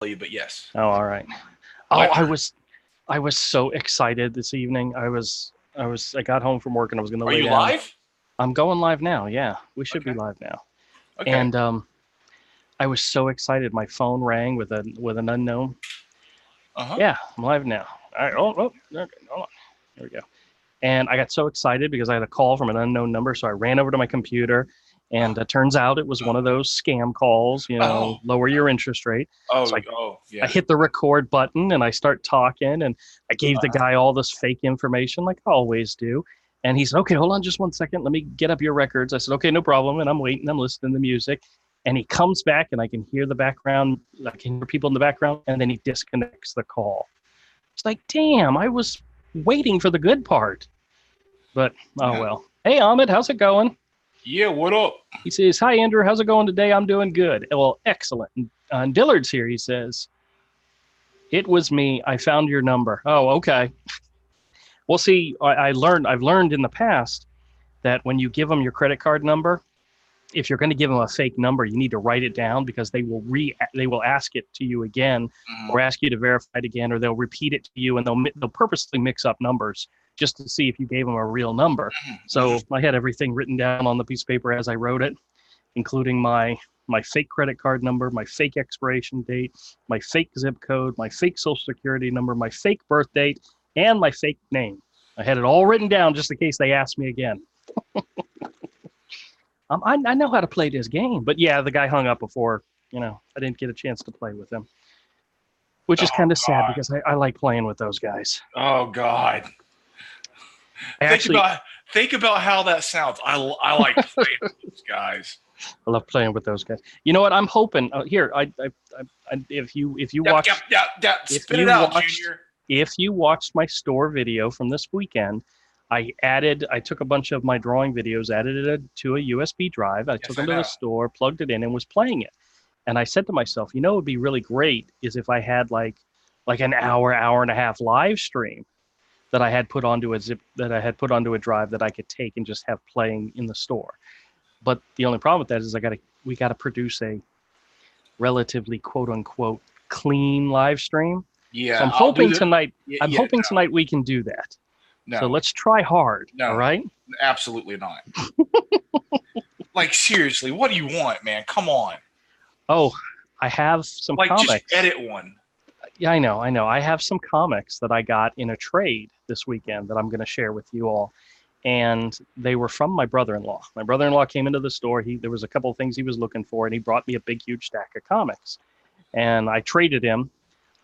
but yes. Oh, all right. Oh, I was so excited this evening. I got home from work and I was going to Are lay you down. live? I'm going live now. Yeah, we should be Okay. live now. Okay. And I was so excited. My phone rang with an unknown. Uh-huh. Yeah, I'm live now. All right. Okay, hold on. There we go. And I got so excited because I had a call from an unknown number. So I ran over to my computer, and it turns out it was one of those scam calls, Oh. lower your interest rate. So Oh, I yeah. hit the record button and I start talking, and I gave the Uh-huh. guy all this fake information like I always do. And he said, okay, hold on just 1 second. Let me get up your records. I said, okay, no problem. And I'm waiting. I'm listening to music. And he comes back and I can hear the background. I can hear people in the background. And then he disconnects the call. It's like, damn, I was waiting for the good part. But, oh, Yeah. well. Hey, Ahmed, how's it going? Yeah, what up? He says, hi, Andrew. How's it going today? I'm doing good. Well, excellent. And Dillard's here. He says, it was me. I found your number. Oh, okay. Well, see, I've learned in the past that when you give them your credit card number, if you're going to give them a fake number, you need to write it down because they will ask it to you again, Mhm. or ask you to verify it again, or they'll repeat it to you, and they'll purposely mix up numbers just to see if you gave them a real number. So I had everything written down on the piece of paper as I wrote it, including my fake credit card number, my fake expiration date, my fake zip code, my fake social security number, my fake birth date, and my fake name. I had it all written down just in case they asked me again. I know how to play this game, but yeah, the guy hung up before, I didn't get a chance to play with him, which is Oh kind of sad God. because I like playing with those guys. Oh God. I Think actually, about think about how that sounds. I like playing with those guys. I love playing with those guys. You know what? I'm hoping here. If you Yep, yep, watched yep, yep. if Spit it you out, watched Junior. if you watched my store video from this weekend, I took a bunch of my drawing videos, added it to a USB drive. I took Yes, I them to the know. store, plugged it in, and was playing it. And I said to myself, it would be really great is if I had like an hour and a half live stream that I had put onto a drive that I could take and just have playing in the store. But the only problem with that is we gotta produce a relatively quote unquote clean live stream. So Yeah, I'm I'll do hoping the. tonight Yeah, I'm yeah, hoping tonight we can do that. So no, let's try hard, all no, right? absolutely not. Like seriously, what do you want, man? Come on. Oh, I have some Like just comics. edit one. Yeah, I know. I have some comics that I got in a trade this weekend that I'm going to share with you all. And they were from my brother-in-law. My brother-in-law came into the store. There was a couple of things he was looking for, and he brought me a big, huge stack of comics. And I traded him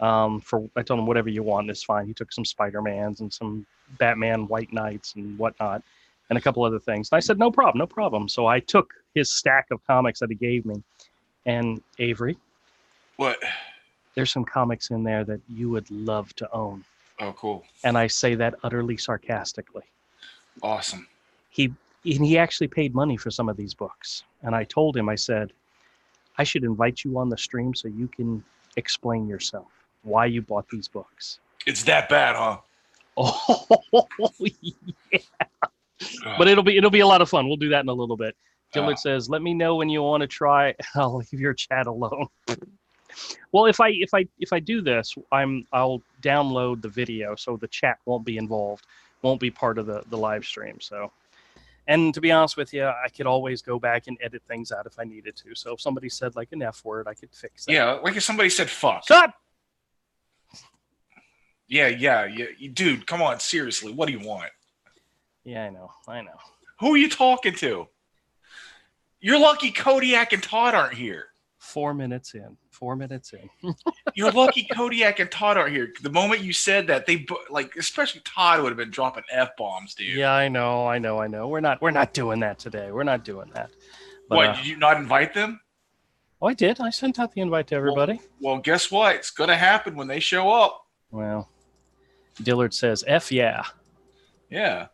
I told him whatever you want is fine. He took some Spider-Mans and some Batman White Knights and whatnot, and a couple other things. And I said, no problem, no problem. So I took his stack of comics that he gave me, and Avery, What? there's some comics in there that you would love to own. Oh, cool. And I say that utterly sarcastically. Awesome. He he actually paid money for some of these books. And I told him, I said, I should invite you on the stream so you can explain yourself, why you bought these books. It's that bad, huh? Oh, yeah. But it'll be a lot of fun. We'll do that in a little bit. Dillard says, "Let me know when you want to try. I'll leave your chat alone." Well, if I do this, I'll download the video, so the chat won't be involved, won't be part of the live stream. So, and to be honest with you, I could always go back and edit things out if I needed to. So if somebody said like an F word, I could fix that. Yeah, like if somebody said fuck. Shut. Yeah. Dude, come on, seriously, what do you want? Yeah, I know. Who are you talking to? You're lucky Kodiak and Todd aren't here. 4 minutes in. You're lucky Kodiak and Todd aren't here. The moment you said that, especially Todd would have been dropping F-bombs, dude. Yeah, I know. We're not doing that today. We're not doing that. But, what, did you not invite them? Oh, I did. I sent out the invite to everybody. Well, guess what? It's going to happen when they show up. Well, Dillard says, F yeah. Yeah.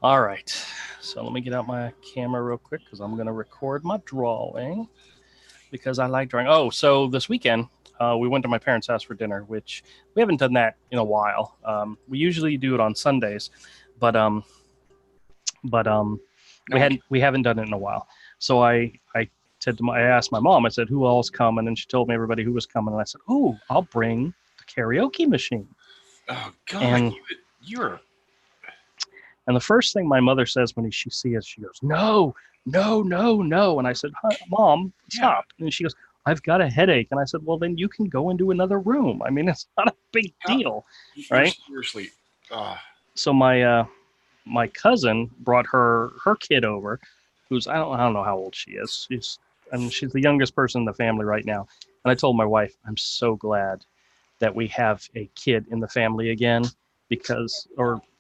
All right. So let me get out my camera real quick because I'm going to record my drawing because I like drawing. Oh, so this weekend we went to my parents' house for dinner, which we haven't done that in a while. We usually do it on Sundays, but we haven't done it in a while. So I I asked my mom, I said, who else coming? And she told me everybody who was coming. And I said, oh, I'll bring the karaoke machine. Oh God, And you're. And the first thing my mother says when she sees us, she goes, no, no, no, no. And I said, Mom, stop. And she goes, I've got a headache. And I said, well, then you can go into another room. I mean, it's not a big deal, right? Seriously. So my cousin brought her kid over, who's I don't know how old she is. She's the youngest person in the family right now. And I told my wife, I'm so glad that we have a kid in the family again, because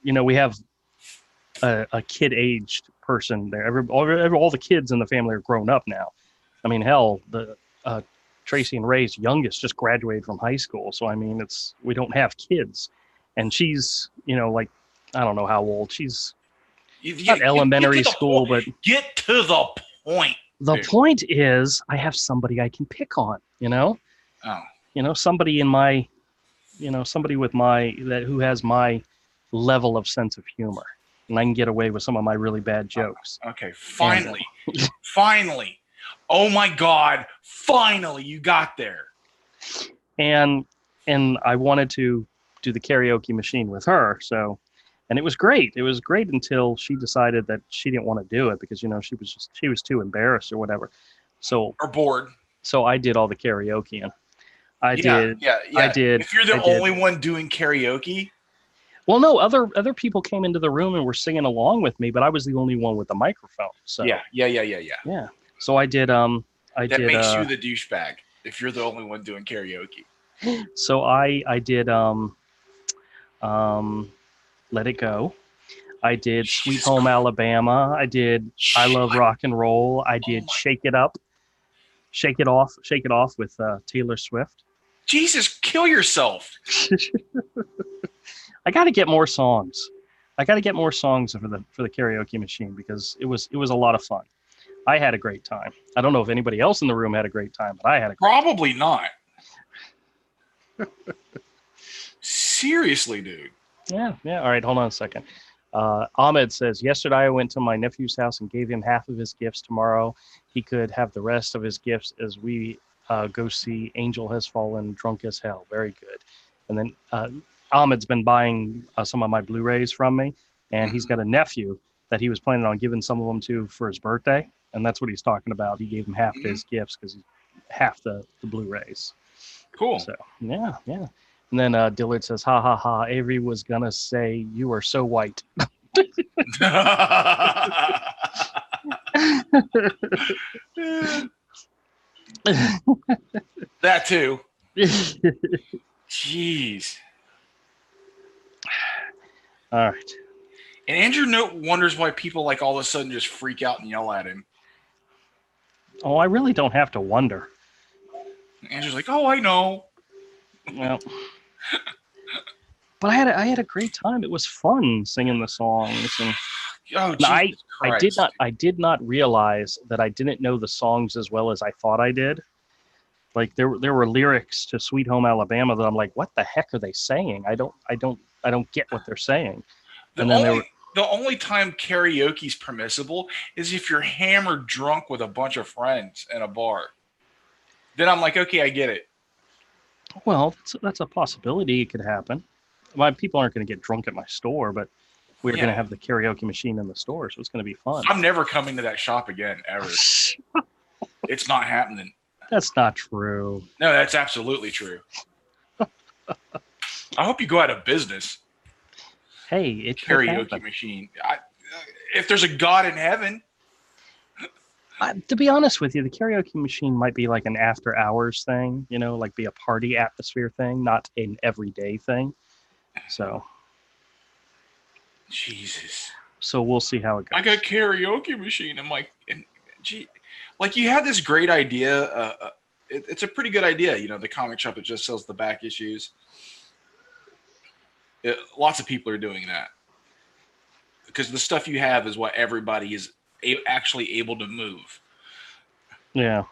we have a kid-aged person there. All the kids in the family are grown up now. I mean, hell, the Tracy and Ray's youngest just graduated from high school, so I mean, we don't have kids, and she's like I don't know how old she's. Not elementary school, but get to the point. The point is, I have somebody I can pick on. Somebody in my, somebody with who has my level of sense of humor. And I can get away with some of my really bad jokes. Okay, finally. Finally. Oh my God, finally you got there. And I wanted to do the karaoke machine with her, and it was great. It was great until she decided that she didn't want to do it because she was too embarrassed or whatever. Or bored. So I did all the karaoke and I did. If you're the only one doing karaoke. Well, no, other people came into the room and were singing along with me, but I was the only one with the microphone. So yeah. So I did. That makes you the douchebag if you're the only one doing karaoke. So I did. Let It Go. I did Sweet Home Alabama. I did I Love Rock and Roll. I did Shake It Up, Shake It Off with Taylor Swift. Jesus, kill yourself. I got to get more songs. I got to get more songs for the karaoke machine because it was a lot of fun. I had a great time. I don't know if anybody else in the room had a great time, but I had a great Probably not. Seriously, dude. Yeah. All right, hold on a second. Ahmed says, yesterday I went to my nephew's house and gave him half of his gifts. Tomorrow he could have the rest of his gifts as we go see Angel Has Fallen, Drunk as Hell. Very good. And then Ahmed's been buying some of my Blu-rays from me, and he's got a nephew that he was planning on giving some of them to for his birthday, and that's what he's talking about. He gave him half of his gifts because half the Blu-rays. Cool. So, yeah. And then Dillard says, ha, ha, ha, Avery was going to say, you are so white. That too. Jeez. All right. And Andrew wonders why people like all of a sudden just freak out and yell at him. Oh, I really don't have to wonder. Andrew's like, oh, I know. Well, but I had a great time. It was fun singing the songs, and I did not realize that I didn't know the songs as well as I thought I did. Like there were lyrics to Sweet Home Alabama that I'm like, what the heck are they saying? I don't get what they're saying. The only time karaoke's permissible is if you're hammered drunk with a bunch of friends in a bar. Then I'm like, okay, I get it. Well, that's a possibility. It could happen. My people aren't going to get drunk at my store, but we're going to have the karaoke machine in the store, so it's going to be fun. I'm never coming to that shop again, ever. It's not happening. That's not true. No, that's absolutely true. I hope you go out of business. Hey, it karaoke machine. If there's a God in heaven. To be honest with you, the karaoke machine might be like an after hours thing, like be a party atmosphere thing, not an everyday thing. So. Jesus. So we'll see how it goes. I got karaoke machine. I'm like, like you had this great idea. It's a pretty good idea. The comic shop that just sells the back issues. Lots of people are doing that because the stuff you have is what everybody is actually able to move. Yeah.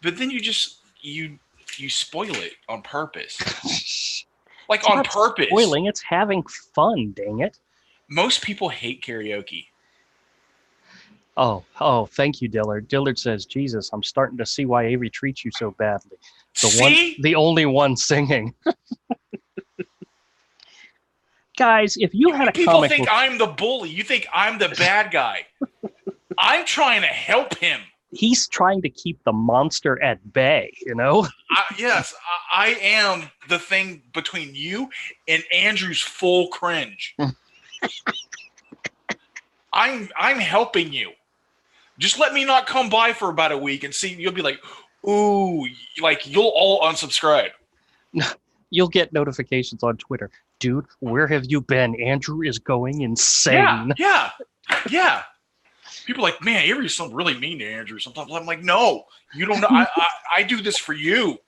But then you spoil it on purpose. Like it's on not purpose. Spoiling, it's having fun, dang it. Most people hate karaoke. Oh, thank you, Dillard. Dillard says, Jesus, I'm starting to see why Avery treats you so badly. See? The only one singing. Guys, if you had a People comic think book, I'm the bully. You think I'm the bad guy. I'm trying to help him. he's trying to keep the monster at bay, you know? Yes, I am the thing between you and Andrew's full cringe. I'm helping you. Just let me not come by for about a week and see. You'll be like, ooh, like you'll all unsubscribe. You'll get notifications on Twitter. Dude, where have you been? Andrew is going insane. Yeah. People are like, man, Avery's really mean to Andrew. Sometimes I'm like, no, you don't know. I do this for you.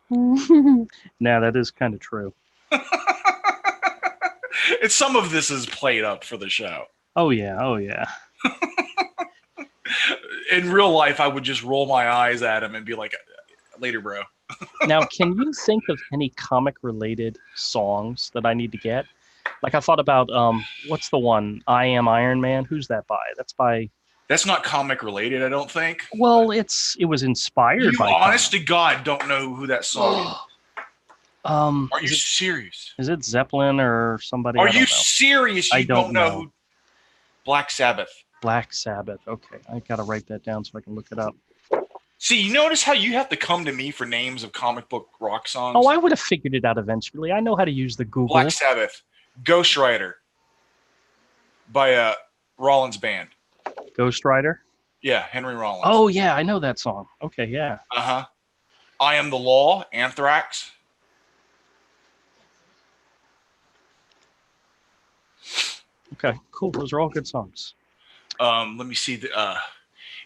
Nah, that is kind of true. And some of this is played up for the show. Oh yeah. In real life, I would just roll my eyes at him and be like, later, bro. Now, can you think of any comic-related songs that I need to get? Like I thought about, what's the one? I Am Iron Man. Who's that by? That's not comic related, I don't think. Well, it was inspired You, by honest comic. to God, don't know who that song is. Are you serious? Is it Zeppelin or somebody? Are I don't you know. serious? You don't know who Black Sabbath. Black Sabbath. Okay, I gotta write that down so I can look it up. See, you notice how you have to come to me for names of comic book rock songs? Oh, I would have figured it out eventually. I know how to use the Google. Black Sabbath, Ghost Rider by Rollins Band. Ghost Rider? Yeah, Henry Rollins. Oh, yeah, I know that song. Okay, yeah. Uh-huh. I Am the Law, Anthrax. Okay, cool. Those are all good songs. Let me see.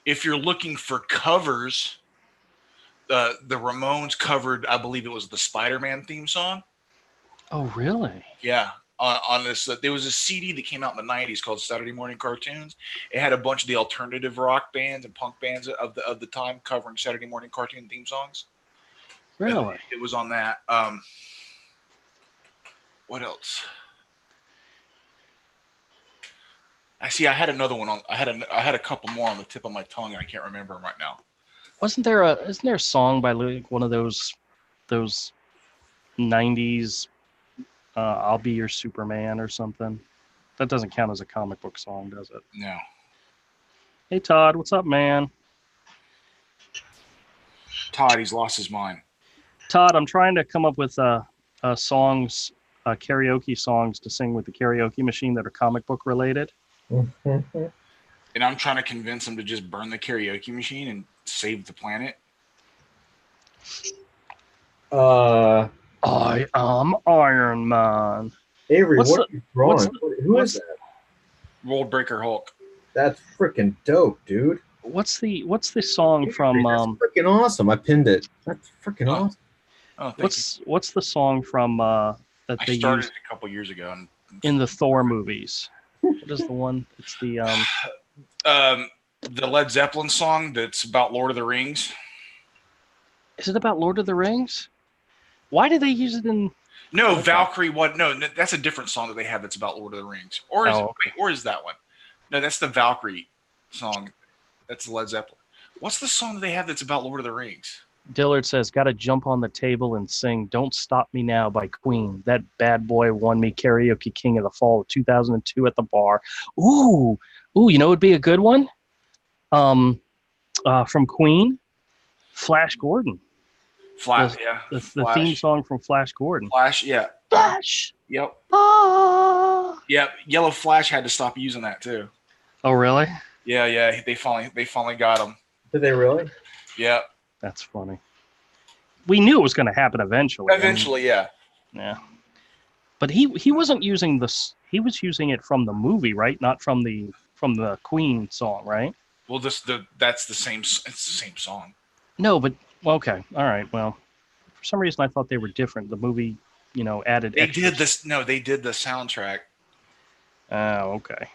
If you're looking for covers, the Ramones covered, I believe it was the Spider-Man theme song. Oh, really? Yeah. On this, there was a CD that came out in the '90s called Saturday Morning Cartoons. It had a bunch of the alternative rock bands and punk bands of the time covering Saturday morning cartoon theme songs. Really? It was on that. What else? I had another one on. I had a couple more on the tip of my tongue, and I can't remember them right now. Isn't there a song by like one of those '90s? I'll Be Your Superman or something. That doesn't count as a comic book song, does it? No. Hey Todd, what's up, man? Todd, he's lost his mind. Todd, I'm trying to come up with songs, karaoke songs to sing with the karaoke machine that are comic book related. And I'm trying to convince him to just burn the karaoke machine and save the planet. I am Iron Man. Avery, what are you drawing? Who is that? World Breaker Hulk. That's freaking dope, dude. What's the song from? That's freaking awesome. I pinned it. That's freaking awesome. Oh, what's the song from that they started used it a couple years ago in the Thor movies? What is the one? It's the Led Zeppelin song that's about Lord of the Rings. Is it about Lord of the Rings? Why did they use it in? No, Valkyrie. What? No, that's a different song that they have that's about Lord of the Rings. Or is that one? No, that's the Valkyrie song. That's the Led Zeppelin. What's the song that they have that's about Lord of the Rings? Dillard says, "Got to jump on the table and sing 'Don't Stop Me Now' by Queen. That bad boy won me karaoke king of the fall of 2002 at the bar." Ooh, you know, it'd be a good one. From Queen, Flash Gordon. Flash, The Flash. theme song from Flash Gordon. Flash, yeah. Flash. Yep. Ah. Yep. Yellow Flash had to stop using that too. Oh, really? Yeah. They finally got him. Did they really? Yeah. That's funny. We knew it was going to happen eventually. Eventually, yeah. Yeah. But he wasn't using this. He was using it from the movie, right? Not from the Queen song, right? Well, that's the same. It's the same song. No, but okay, all right. Well, for some reason I thought they were different. The movie, added. They did this. No, they did the soundtrack. Oh, okay.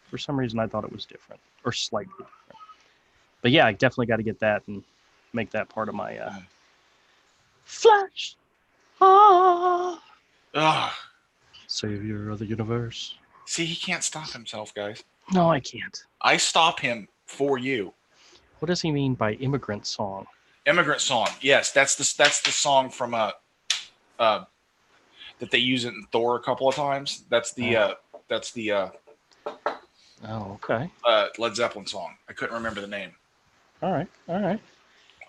For some reason I thought it was different or slightly different. But yeah, I definitely got to get that and make that part of my Flash. Savior of the universe. See, he can't stop himself, guys. No, I can't. I stop him for you. What does he mean by immigrant song? Immigrant song. Yes, that's the song from that they use it in Thor a couple of times. That's the Oh, okay. Led Zeppelin song. I couldn't remember the name. All right.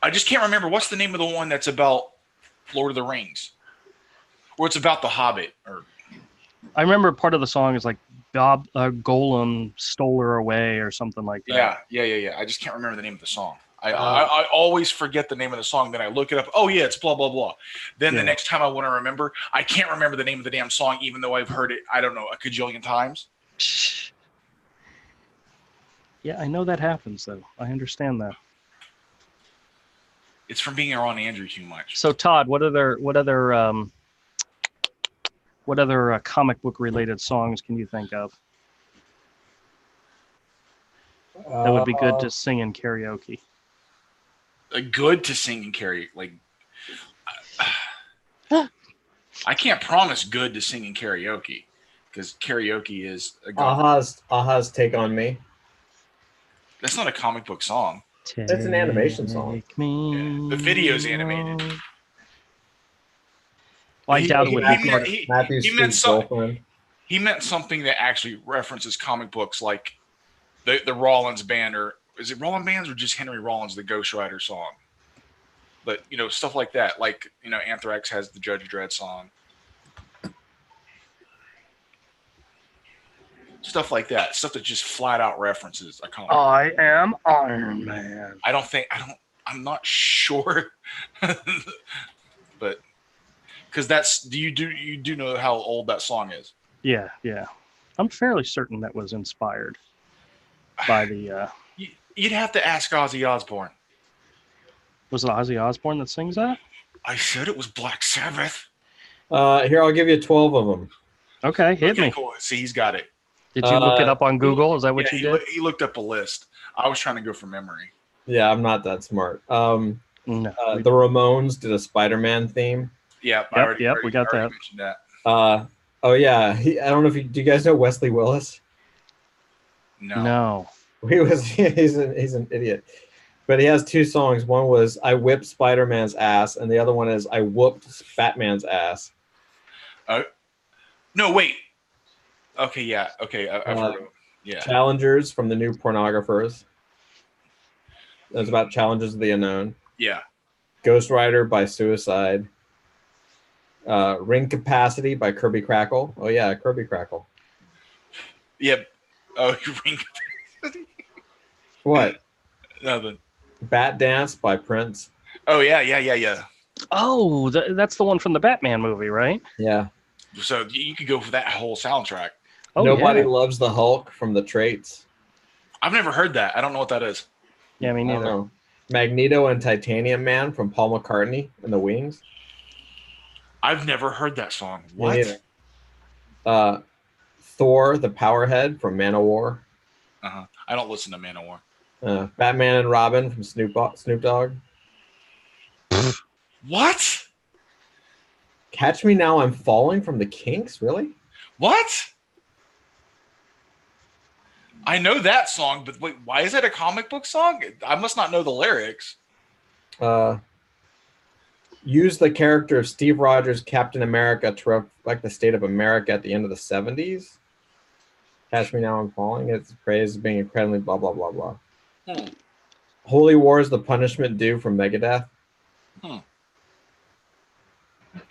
I just can't remember what's the name of the one that's about Lord of the Rings, or it's about the Hobbit. Or I remember part of the song is like Golem stole her away or something like that. Yeah. I just can't remember the name of the song. I always forget the name of the song. Then I look it up. Oh yeah, it's blah blah blah. Then the next time I want to remember, I can't remember the name of the damn song, even though I've heard it, I don't know, a cajillion times. Yeah, I know that happens though. I understand that. It's from being around Andrew too much. So Todd, what other comic book related songs can you think of that would be good to sing in karaoke? Good to sing and karaoke, like I can't promise good to sing in karaoke because karaoke is Aha's Take on Me. That's not a comic book song. It's an animation song. The video's animated. Well, I doubt it would be. He meant something that actually references comic books, like the Rollins band, or is it Rollins bands or just Henry Rollins, the Ghost Rider song? But stuff like that. Like Anthrax has the Judge Dredd song. Stuff like that. Stuff that just flat out references a comic book. I am Iron Man. I'm not sure. But because you do know how old that song is. Yeah. I'm fairly certain that was inspired by the You'd have to ask Ozzy Osbourne. Was it Ozzy Osbourne that sings that? I said it was Black Sabbath. Here, I'll give you 12 of them. Okay, hit me. Cool. See, he's got it. Did you look it up on Google? Is that what you did? He looked up a list. I was trying to go from memory. Yeah, I'm not that smart. No. The Ramones did a Spider-Man theme. Yeah, we got that. Mentioned that. Oh yeah, I don't know do you guys know Wesley Willis? No. He's an idiot. But he has two songs. One was I Whipped Spider-Man's Ass, and the other one is I Whooped Batman's Ass. No, wait. Okay, yeah. Okay, I've heard of it. Yeah. Challengers from the New Pornographers. That's about Challenges of the Unknown. Yeah. Ghost Rider by Suicide. Ring Capacity by Kirby Crackle. Oh yeah, Kirby Crackle. Yep. Oh, Ring Capacity. What? Nothing. Bat Dance by Prince. Oh yeah. Oh, that's the one from the Batman movie, right? Yeah. So you could go for that whole soundtrack. Oh, Nobody Loves the Hulk from the Traits. I've never heard that. I don't know what that is. Yeah, me neither. Magneto and Titanium Man from Paul McCartney and the Wings. I've never heard that song. What? Thor, the Powerhead from Manowar. I don't listen to Manowar. Batman and Robin from Snoop Dogg. What? Catch Me Now I'm Falling from the Kinks? Really? What? I know that song, but wait, why is it a comic book song? I must not know the lyrics. Use the character of Steve Rogers, Captain America, to reflect the state of America at the end of the 70s. Catch Me Now I'm Falling. It's praised as being incredibly blah, blah, blah, blah. Holy War is the Punishment Due from Megadeth.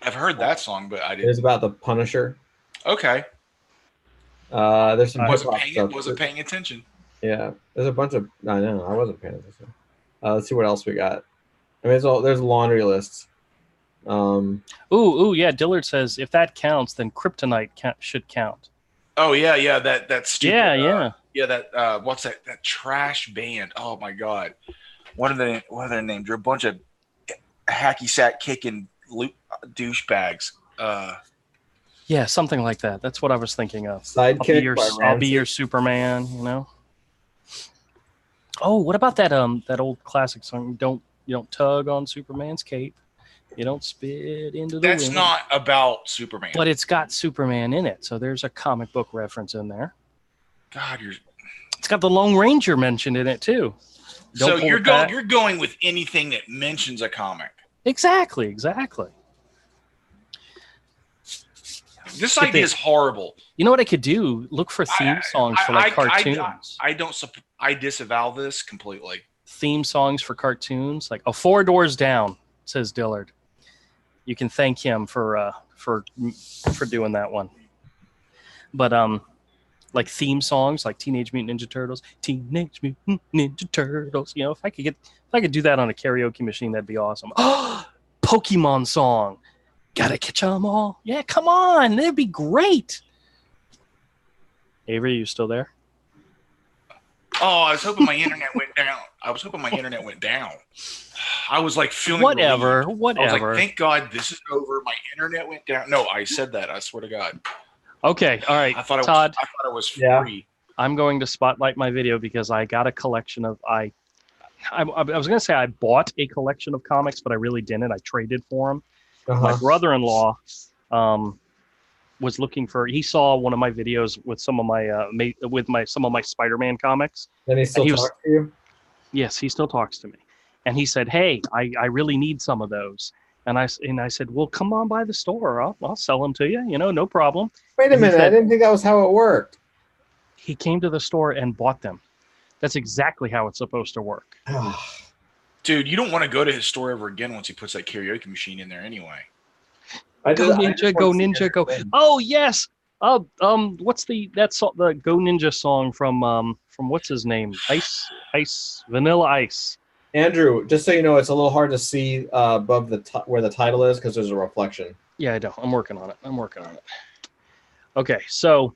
I've heard that song, but I didn't. It's about the Punisher. Okay. There's some wasn't paying attention. Yeah, there's a bunch of. I know I wasn't paying attention. Let's see what else we got. I mean, there's laundry lists. Ooh, yeah. Dillard says if that counts, then Kryptonite should count. Oh yeah. That's stupid. Yeah. That what's that trash band? Oh my god, what are their names? They're a bunch of hacky sack kicking douchebags. Yeah, something like that. That's what I was thinking of. Sidekick. I'll be your Superman. Oh, what about that old classic song? You don't tug on Superman's cape. You don't spit into the wind. That's not about Superman. But it's got Superman in it, so there's a comic book reference in there. God, It's got the Lone Ranger mentioned in it too. So you're going with anything that mentions a comic. Exactly. This idea is horrible. You know what I could do? Look for theme songs for like cartoons. I disavow this completely. Theme songs for cartoons, like 4 Doors Down, says Dillard. You can thank him for doing that one. But like theme songs, like Teenage Mutant Ninja Turtles, Teenage Mutant Ninja Turtles. You know, if I could do that on a karaoke machine, that'd be awesome. Pokemon song, gotta catch 'em all. Yeah, come on, that'd be great. Avery, you still there? Oh, I was hoping my internet went down. I was like feeling whatever. I was like, thank God this is over. My internet went down. No, I said that. I swear to God. Okay, all right. I thought Todd, it was free. I'm going to spotlight my video because I got a collection of I was going to say I bought a collection of comics, but I really didn't. I traded for them. My brother-in-law was looking for. He saw one of my videos with some of my Spider-Man comics. Then he still talks to you? Yes, he still talks to me, and he said, "Hey, I really need some of those." And I said, "Well, come on by the store. I'll sell them to you. You know, no problem." Wait a minute, I didn't think that was how it worked. He came to the store and bought them. That's exactly how it's supposed to work. Dude, you don't want to go to his store ever again once he puts that karaoke machine in there anyway. Go Ninja, go. Oh yes. What's the Go Ninja song from what's his name? Vanilla Ice. Andrew, just so you know, it's a little hard to see above where the title is because there's a reflection. Yeah, I know. I'm working on it. Okay, so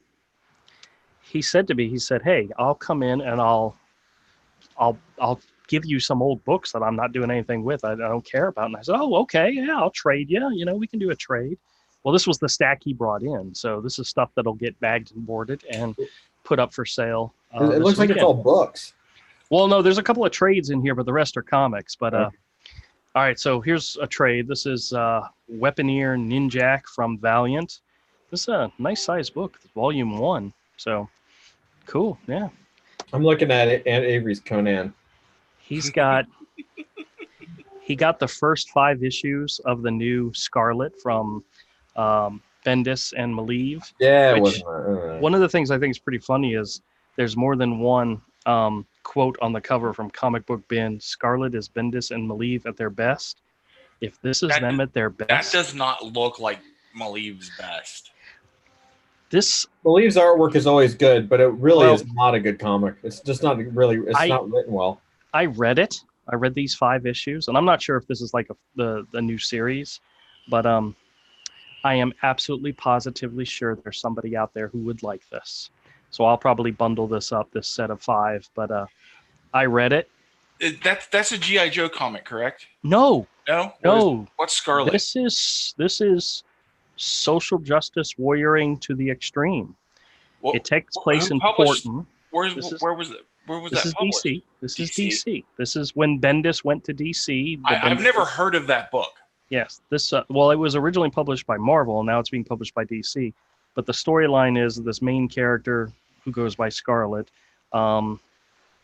he said to me, "Hey, I'll come in and I'll give you some old books that I'm not doing anything with. I don't care about." And I said, "Oh, okay, yeah, I'll trade you. You know, we can do a trade." Well, this was the stack he brought in, so this is stuff that'll get bagged and boarded and put up for sale. It looks like it's all books. Well, no, there's a couple of trades in here, but the rest are comics. But all right, so here's a trade. This is Weaponeer Ninjak from Valiant. This is a nice size book, volume 1. So cool, yeah. I'm looking at it, and Avery's Conan. He got the first 5 issues of the new Scarlet from Bendis and Maleev. Yeah, one of the things I think is pretty funny is there's more than one quote on the cover from Comic Book Bin. Scarlet is Bendis and Maleev at their best. If this is them at their best, that does not look like Maleev's best. Maleev's artwork is always good, but it really is not a good comic. It's just not really. It's not written well. I read it. I read these 5 issues, and I'm not sure if this is like the new series, but I am absolutely positively sure there's somebody out there who would like this. So I'll probably bundle this set of 5. But I read it. That's a G.I. Joe comic, correct? No. What's Scarlet? This is social justice warrioring to the extreme. Well, it takes place in Portland. Where was it? This is DC. This is DC. This is when Bendis went to DC. I've never heard of that book. Yes. This it was originally published by Marvel, and now it's being published by DC. But the storyline is this main character who goes by Scarlet.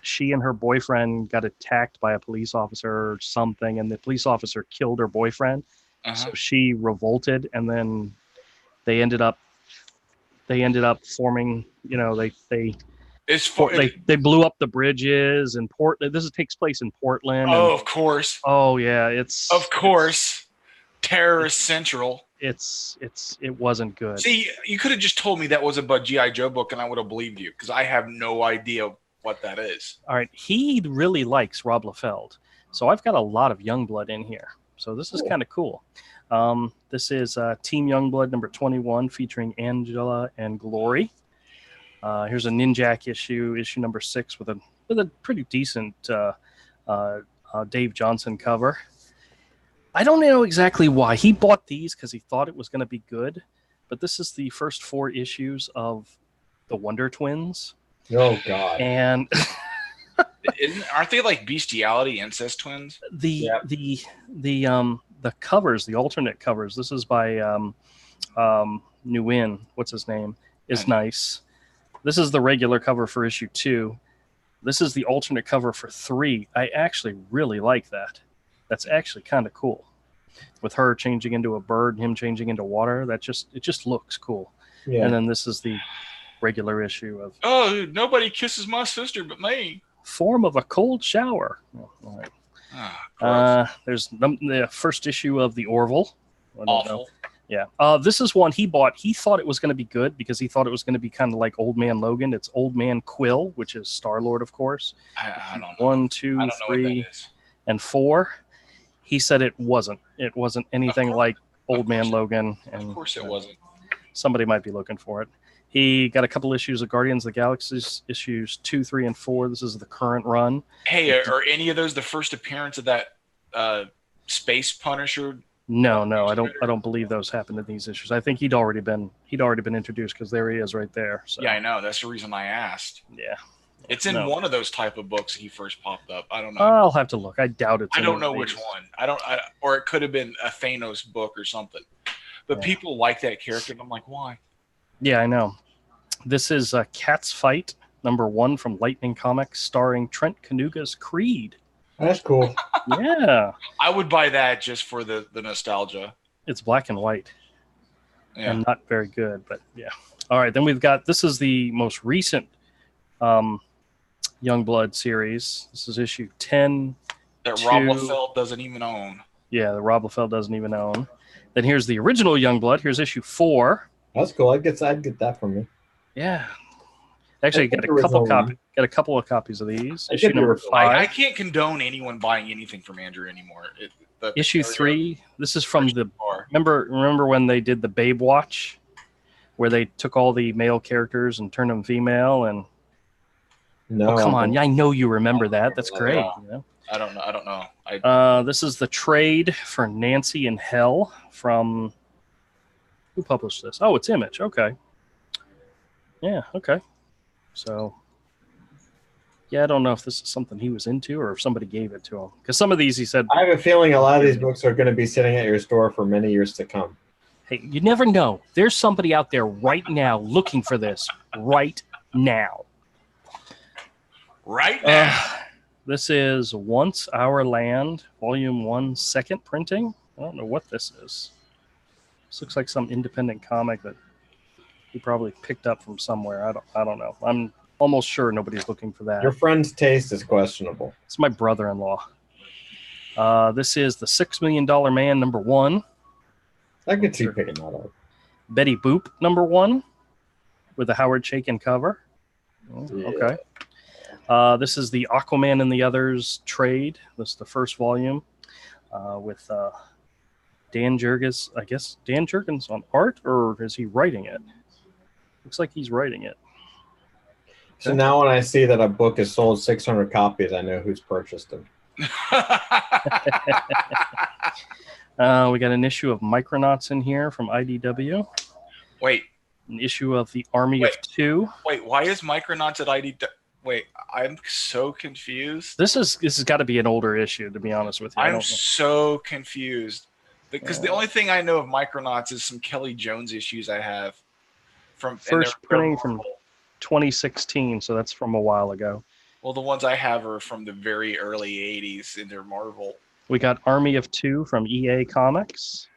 She and her boyfriend got attacked by a police officer or something, and the police officer killed her boyfriend. So she revolted, and then they ended up forming. You know, they blew up the bridges in Portland. This takes place in Portland. Oh, of course. Oh yeah, Terrorist Central. It wasn't good. See, you could have just told me that was a G.I. Joe book, and I would have believed you because I have no idea what that is. All right, he really likes Rob Liefeld, so I've got a lot of Youngblood in here. So this is kind of cool. This is Team Youngblood number 21 featuring Angela and Glory. Here's a Ninjak issue number 6 with a pretty decent Dave Johnson cover. I don't know exactly why. He bought these because he thought it was going to be good, but this is the first 4 issues of the Wonder Twins. Oh God! And aren't they like bestiality incest twins? The covers, the alternate covers. This is by Nguyen. What's his name? Is nice. This is the regular cover for issue 2. This is the alternate cover for 3. I actually really like that. That's actually kind of cool. With her changing into a bird and him changing into water, it just looks cool. Yeah. And then this is the regular issue of nobody kisses my sister but me. Form of a cold shower. Oh, all right. There's the first issue of the Orville. Awful. Yeah. This is one he bought. He thought it was going to be good because he thought it was going to be kind of like Old Man Logan. It's Old Man Quill, which is Star-Lord, of course. I don't know. 1, 2, 3, and 4. He said it wasn't. It wasn't anything like Old Man Logan. And, of course it wasn't. Somebody might be looking for it. He got a couple issues of Guardians of the Galaxy, issues 2, 3, and 4. This is the current run. Hey, are any of those the first appearance of that Space Punisher? No, I don't believe those happened in these issues. I think he'd already been introduced because there he is right there. So. Yeah, I know. That's the reason I asked. Yeah. It's in one of those type of books he first popped up. I don't know. I'll have to look. I doubt it. I don't know which one. Or it could have been a Thanos book or something. But people like that character, and I'm like, why? Yeah, I know. This is Cat's Fight, #1 from Lightning Comics, starring Trent Kanuga's Creed. That's cool. Yeah. I would buy that just for the nostalgia. It's black and white. Yeah. And not very good, but yeah. All right, then we've got, this is the most recent Youngblood series. This is issue 10. That Rob Liefeld doesn't even own. Yeah, the Rob Liefeld doesn't even own. Then here's the original Youngblood. Here's issue 4. That's cool. I'd get that from me. Yeah. Actually, got a couple of copies of these. Issue number 5. I can't condone anyone buying anything from Andrew anymore. Issue 3. This is from the. Remember when they did the Babe Watch, where they took all the male characters and turned them female and. No. Oh, come on! I know you remember that. That's great. You know? I don't know. This is the trade for Nancy in Hell from. Who published this? Oh, it's Image. Okay. Yeah. Okay. So. Yeah, I don't know if this is something he was into or if somebody gave it to him. Because some of these, he said. I have a feeling a lot of these books are going to be sitting at your store for many years to come. Hey, you never know. There's somebody out there right now looking for this right now. Right now. This is Once Our Land, Volume 1, second printing. I don't know what this is. This looks like some independent comic that he probably picked up from somewhere. I don't know. I'm almost sure nobody's looking for that. Your friend's taste is questionable. It's my brother-in-law. This is the $6 Million Man, #1. I could see picking that up. Betty Boop, #1, with a Howard Chaykin cover. Yeah. Okay. This is the Aquaman and the Others trade. This is the first volume with Dan Jurgens. I guess Dan Jurgens on art, or is he writing it? Looks like he's writing it. So now when I see that a book has sold 600 copies, I know who's purchased them. We got an issue of Micronauts in here from IDW. Wait. An issue of the Army of Two. Wait, why is Micronauts at IDW? Wait, I'm so confused. This has got to be an older issue, to be honest with you. I'm so confused because the only thing I know of Micronauts is some Kelly Jones issues I have from first printing from 2016, so that's from a while ago. Well, the ones I have are from the very early 80s in their Marvel. We got Army of Two from EA Comics.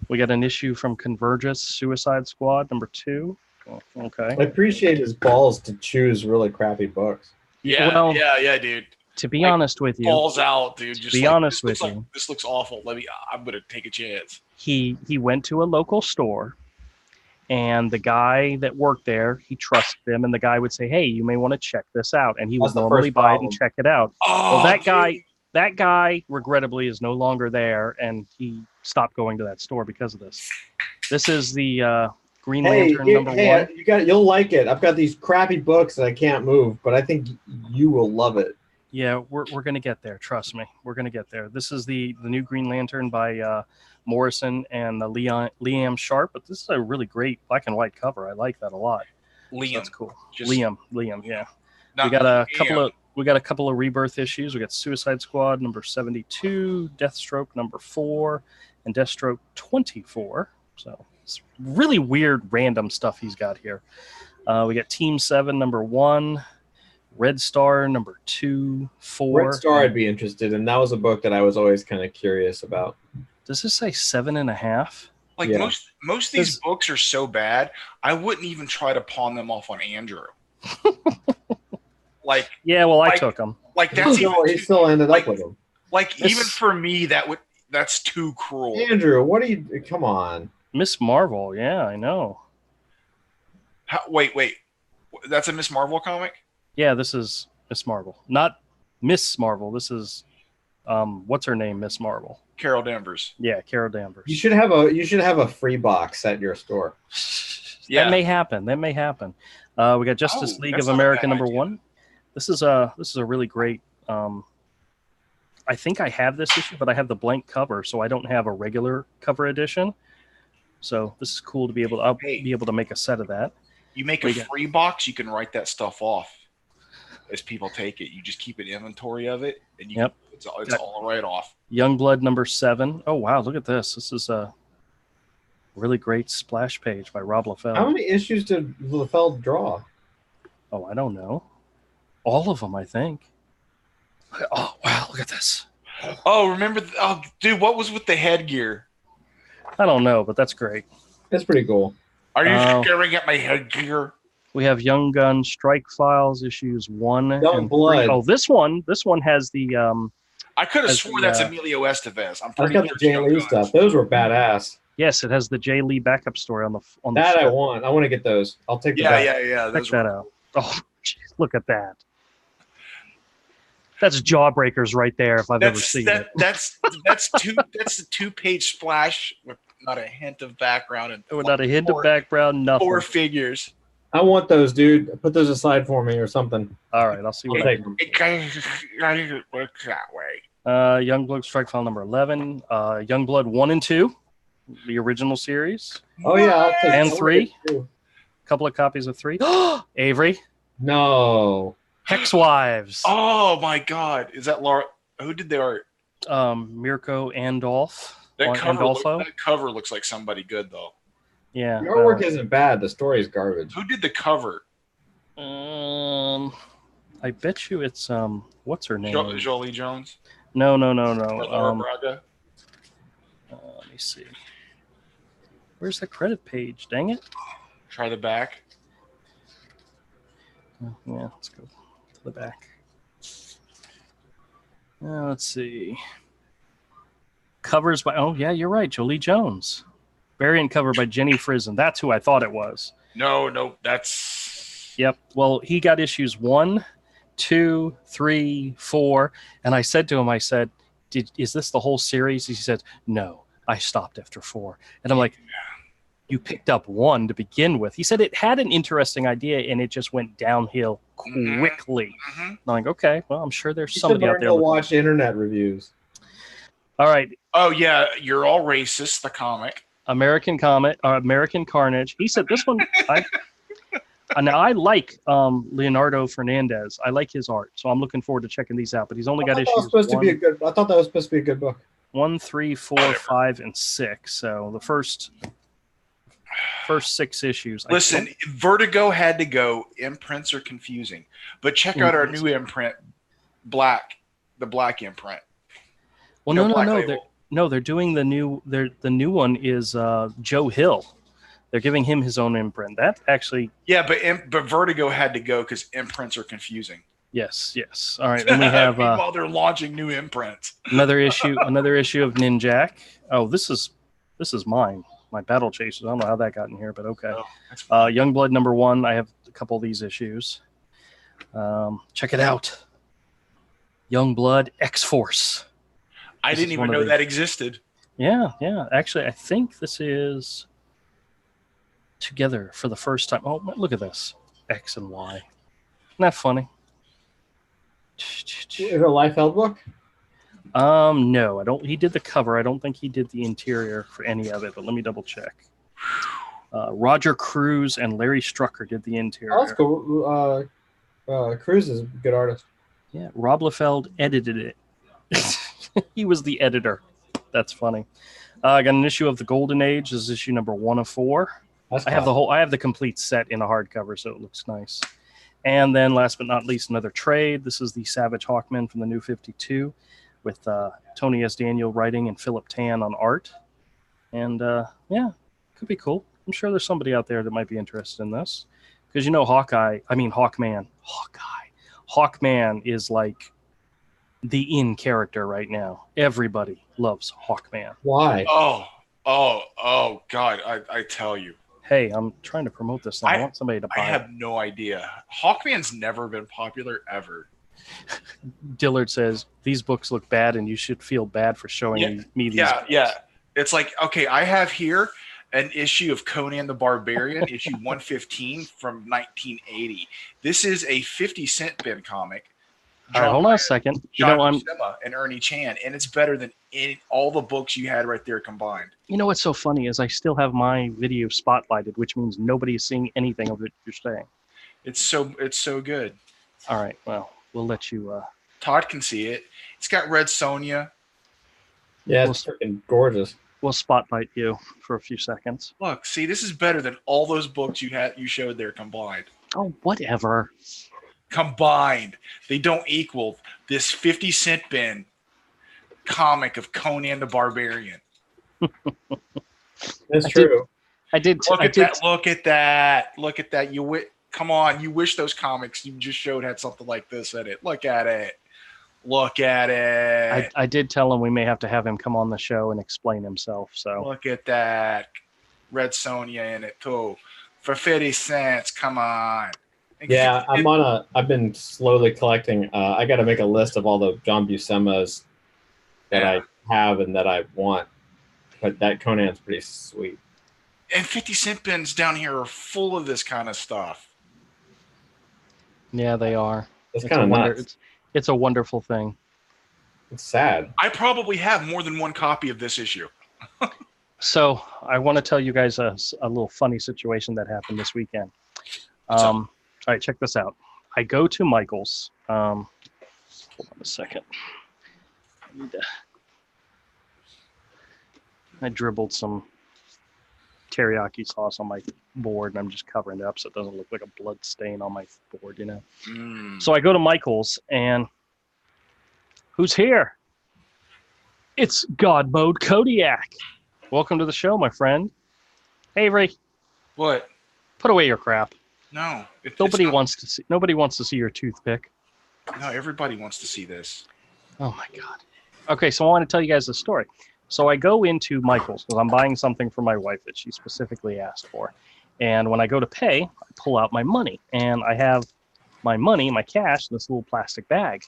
We got an issue from Convergence Suicide Squad #2. Oh, okay. I appreciate his balls to choose really crappy books. Yeah, well, yeah, dude. To be honest with you, balls out, dude. Just be honest with you, this looks awful. I'm gonna take a chance. He went to a local store, and the guy that worked there, he trusted him, and the guy would say, "Hey, you may want to check this out," and he would normally buy it and check it out. Oh, well, that guy, regrettably, is no longer there, and he stopped going to that store because of this. This is the Green Lantern #1. You'll like it. I've got these crappy books that I can't move, but I think you will love it. Yeah, we're gonna get there. Trust me, we're gonna get there. This is the new Green Lantern by Morrison and Liam Sharp, but this is a really great black and white cover. I like that a lot. Liam, so that's cool. Liam, yeah. We got a couple of Rebirth issues. We got Suicide Squad #72, Deathstroke #4, and Deathstroke 24. So it's really weird, random stuff he's got here. We got Team 7 #1. Red Star number 2, 4. Red Star I'd be interested in. That was a book that I was always kind of curious about. Does this say 7.5? Like most of these books are so bad, I wouldn't even try to pawn them off on Andrew. Like, yeah, well, I took them. Like that's he still ended up with them. Like even for me, that's too cruel. Andrew, what are you? Come on, Miss Marvel. Yeah, I know. Wait, that's a Miss Marvel comic? Yeah, this is Miss Marvel, not Miss Marvel. This is what's her name? Miss Marvel. Carol Danvers. Yeah, Carol Danvers. You should have a free box at your store. Yeah, that may happen. We got Justice League of America number 1. This is a really great. I think I have this issue, but I have the blank cover, so I don't have a regular cover edition. So this is cool to be able to. I'll be able to make a set of that. You make a free box, you can write that stuff off as people take it. You just keep an inventory of it, and it's all right off. Youngblood number 7. Oh wow, look at this. This is a really great splash page by Rob Liefeld. How many issues did Liefeld draw? Oh, I don't know. All of them, I think. Oh wow, look at this. Oh, remember? Oh, dude, what was with the headgear? I don't know, but that's great. That's pretty cool. Are you staring at my headgear? We have Young Gun Strike Files issues 1 and 3. Oh, this one has the. I could have swore that's Emilio Estevez. I got the Jay Lee stuff. Those were badass. Yes, it has the Jay Lee backup story on the. That I want. I want to get those. I'll take. Yeah. Check that out. Oh, geez, look at that. That's Jawbreakers right there. If I've ever seen it. That's a 2-page splash with not a hint of background and not a hint of background. Nothing. 4 figures. I want those, dude. Put those aside for me or something. All right, I'll see what I can. It kind of works that way. Youngblood Strike File number 11. Youngblood 1 and 2, the original series. Oh yeah, I'll take and 3. A couple of copies of 3. Avery. No. Hex Wives. Oh my God! Is that Laura? Who did the art? Mirko Andolph. That cover looks like somebody good though. Yeah. The artwork isn't bad. The story is garbage. Who did the cover? I bet you it's what's her name? Jolie Jones. No. Laura Braga. Let me see. Where's the credit page? Dang it! Try the back. Yeah, let's go to the back. Let's see. Covers by, oh yeah, you're right, Jolie Jones. Variant cover by Jenny Frison. That's who I thought it was. No, that's. Yep. Well, he got issues 1, 2, 3, 4, and I said to him, is this the whole series? He said, no, I stopped after 4. And I'm like, you picked up 1 to begin with. He said it had an interesting idea and it just went downhill quickly. Mm-hmm. I'm like, okay, well, I'm sure there's somebody out there. To watch internet reviews. All right. Oh yeah, You're All Racist, the comic. American Carnage. He said this one. I like Leonardo Fernandez. I like his art, so I'm looking forward to checking these out. But he's only got issues. I thought that was supposed to be a good book. 1, 3, 4, 5, and 6. So the first 6 issues. Listen, Vertigo had to go. Imprints are confusing, but check out our new imprint, the black imprint. Well, no. They're doing the new. The new one is Joe Hill. They're giving him his own imprint. That actually. Yeah, but Vertigo had to go because imprints are confusing. Yes. All right, then we have. While they're launching new imprints. Another issue of Ninjak. Oh, this is mine. My Battle Chasers. I don't know how that got in here, but okay. Oh, Youngblood number 1. I have a couple of these issues. Check it out. Youngblood X-Force. I didn't even know that existed. Yeah. Actually, I think this is together for the first time. Oh, look at this. X and Y. Isn't that funny? Is it a Liefeld book? No, I don't. He did the cover. I don't think he did the interior for any of it, but let me double check. Roger Cruz and Larry Strucker did the interior. Oh, that's cool. Cruz is a good artist. Yeah, Rob Liefeld edited it. He was the editor. That's funny. I got an issue of the Golden Age. This is issue number 1 of 4. I have the complete set in a hardcover, so it looks nice. And then last but not least, another trade. This is the Savage Hawkman from the New 52 with Tony S. Daniel writing and Philip Tan on art. And yeah, could be cool. I'm sure there's somebody out there that might be interested in this. Because Hawkman is like the in character right now. Everybody loves Hawkman. Why? Oh, God, I tell you. Hey, I'm trying to promote this thing. I want somebody to buy it. I have no idea. Hawkman's never been popular, ever. Dillard says, these books look bad and you should feel bad for showing me these books. Yeah. It's like, okay, I have here an issue of Conan the Barbarian, issue 115 from 1980. This is a 50-cent bin comic. All right, hold on a second. John Buscema and Ernie Chan, and it's better than all the books you had right there combined. You know what's so funny is I still have my video spotlighted, which means nobody is seeing anything of what you're saying. It's so good. All right, well, we'll let you. Todd can see it. It's got Red Sonja. Yeah, it's freaking gorgeous. We'll spotlight you for a few seconds. Look, see, this is better than all those books you showed there combined. Oh, whatever. Combined, they don't equal this 50-cent bin comic of Conan the Barbarian. That's true. I did. Look at that. Come on. You wish those comics you just showed had something like this in it. Look at it. I did tell him we may have to have him come on the show and explain himself. So look at that. Red Sonja in it too. For 50 cents. Come on. Yeah, I've been slowly collecting. I got to make a list of all the John Buscema's that I have and that I want. But that Conan's pretty sweet. And 50-cent bins down here are full of this kind of stuff. Yeah, they are. It's kind of nuts. It's a wonderful thing. It's sad. I probably have more than one copy of this issue. So I want to tell you guys a little funny situation that happened this weekend. All right, check this out. I go to Michael's. Hold on a second. I dribbled some teriyaki sauce on my board, and I'm just covering it up so it doesn't look like a blood stain on my board, you know. So I go to Michael's, and who's here? It's God Mode Kodiak. Welcome to the show, my friend. Hey, Ray. What? Put away your crap. No. Nobody wants to see your toothpick. No, everybody wants to see this. Oh my God. Okay, so I want to tell you guys a story. So I go into Michael's because I'm buying something for my wife that she specifically asked for. And when I go to pay, I pull out my money. And I have my money, my cash, in this little plastic bag.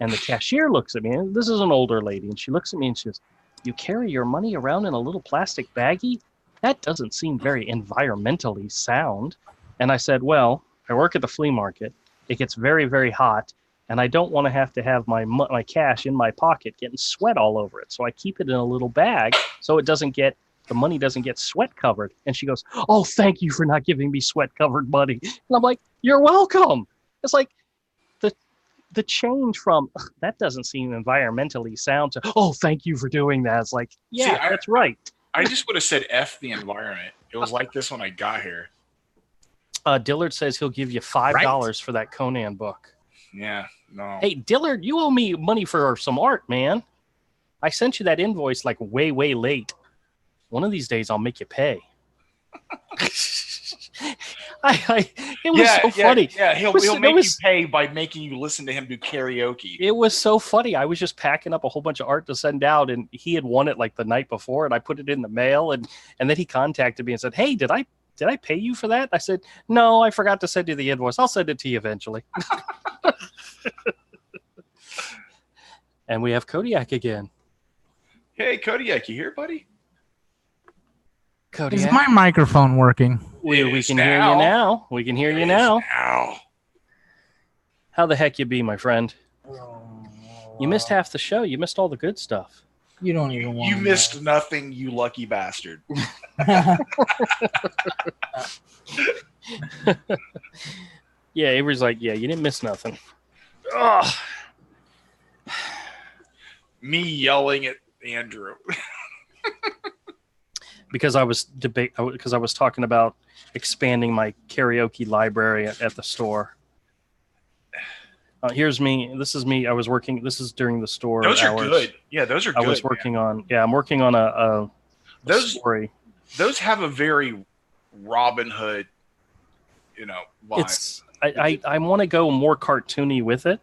And the cashier looks at me, and this is an older lady, and she looks at me and she says, "You carry your money around in a little plastic baggie? That doesn't seem very environmentally sound." And I said, "Well, I work at the flea market. It gets very, very hot. And I don't want to have my cash in my pocket getting sweat all over it. So I keep it in a little bag so the money doesn't get sweat covered." And she goes, "Oh, thank you for not giving me sweat covered money." And I'm like, "You're welcome." It's like the change from that doesn't seem environmentally sound to, "Oh, thank you for doing that." It's like, yeah, that's right. I just would have said F the environment. It was like this when I got here. Dillard says he'll give you $5 for that Conan book. Yeah, no. Hey, Dillard, you owe me money for some art, man. I sent you that invoice like way, way late. One of these days, I'll make you pay. It was so funny. Yeah, he'll make you pay by making you listen to him do karaoke. It was so funny. I was just packing up a whole bunch of art to send out, and he had won it like the night before, and I put it in the mail, and then he contacted me and said, "Hey, did I pay you for that?" I said, "No, I forgot to send you the invoice. I'll send it to you eventually." And we have Kodiak again. Hey, Kodiak, you here, buddy? Kodiak. Is my microphone working? We can hear you now. We can hear you now. How the heck you be, my friend? You missed half the show. You missed all the good stuff. You don't even want You missed nothing, you lucky bastard. Yeah, Avery's like, yeah, you didn't miss nothing. Ugh. Me yelling at Andrew. Because I was talking about expanding my karaoke library at the store. Here's me. This is me. I was working. This is during the store Those hours. are good. Yeah, those are good. I was working on. Yeah, I'm working on a story. Those have a very Robin Hood, vibe. It's I want to go more cartoony with it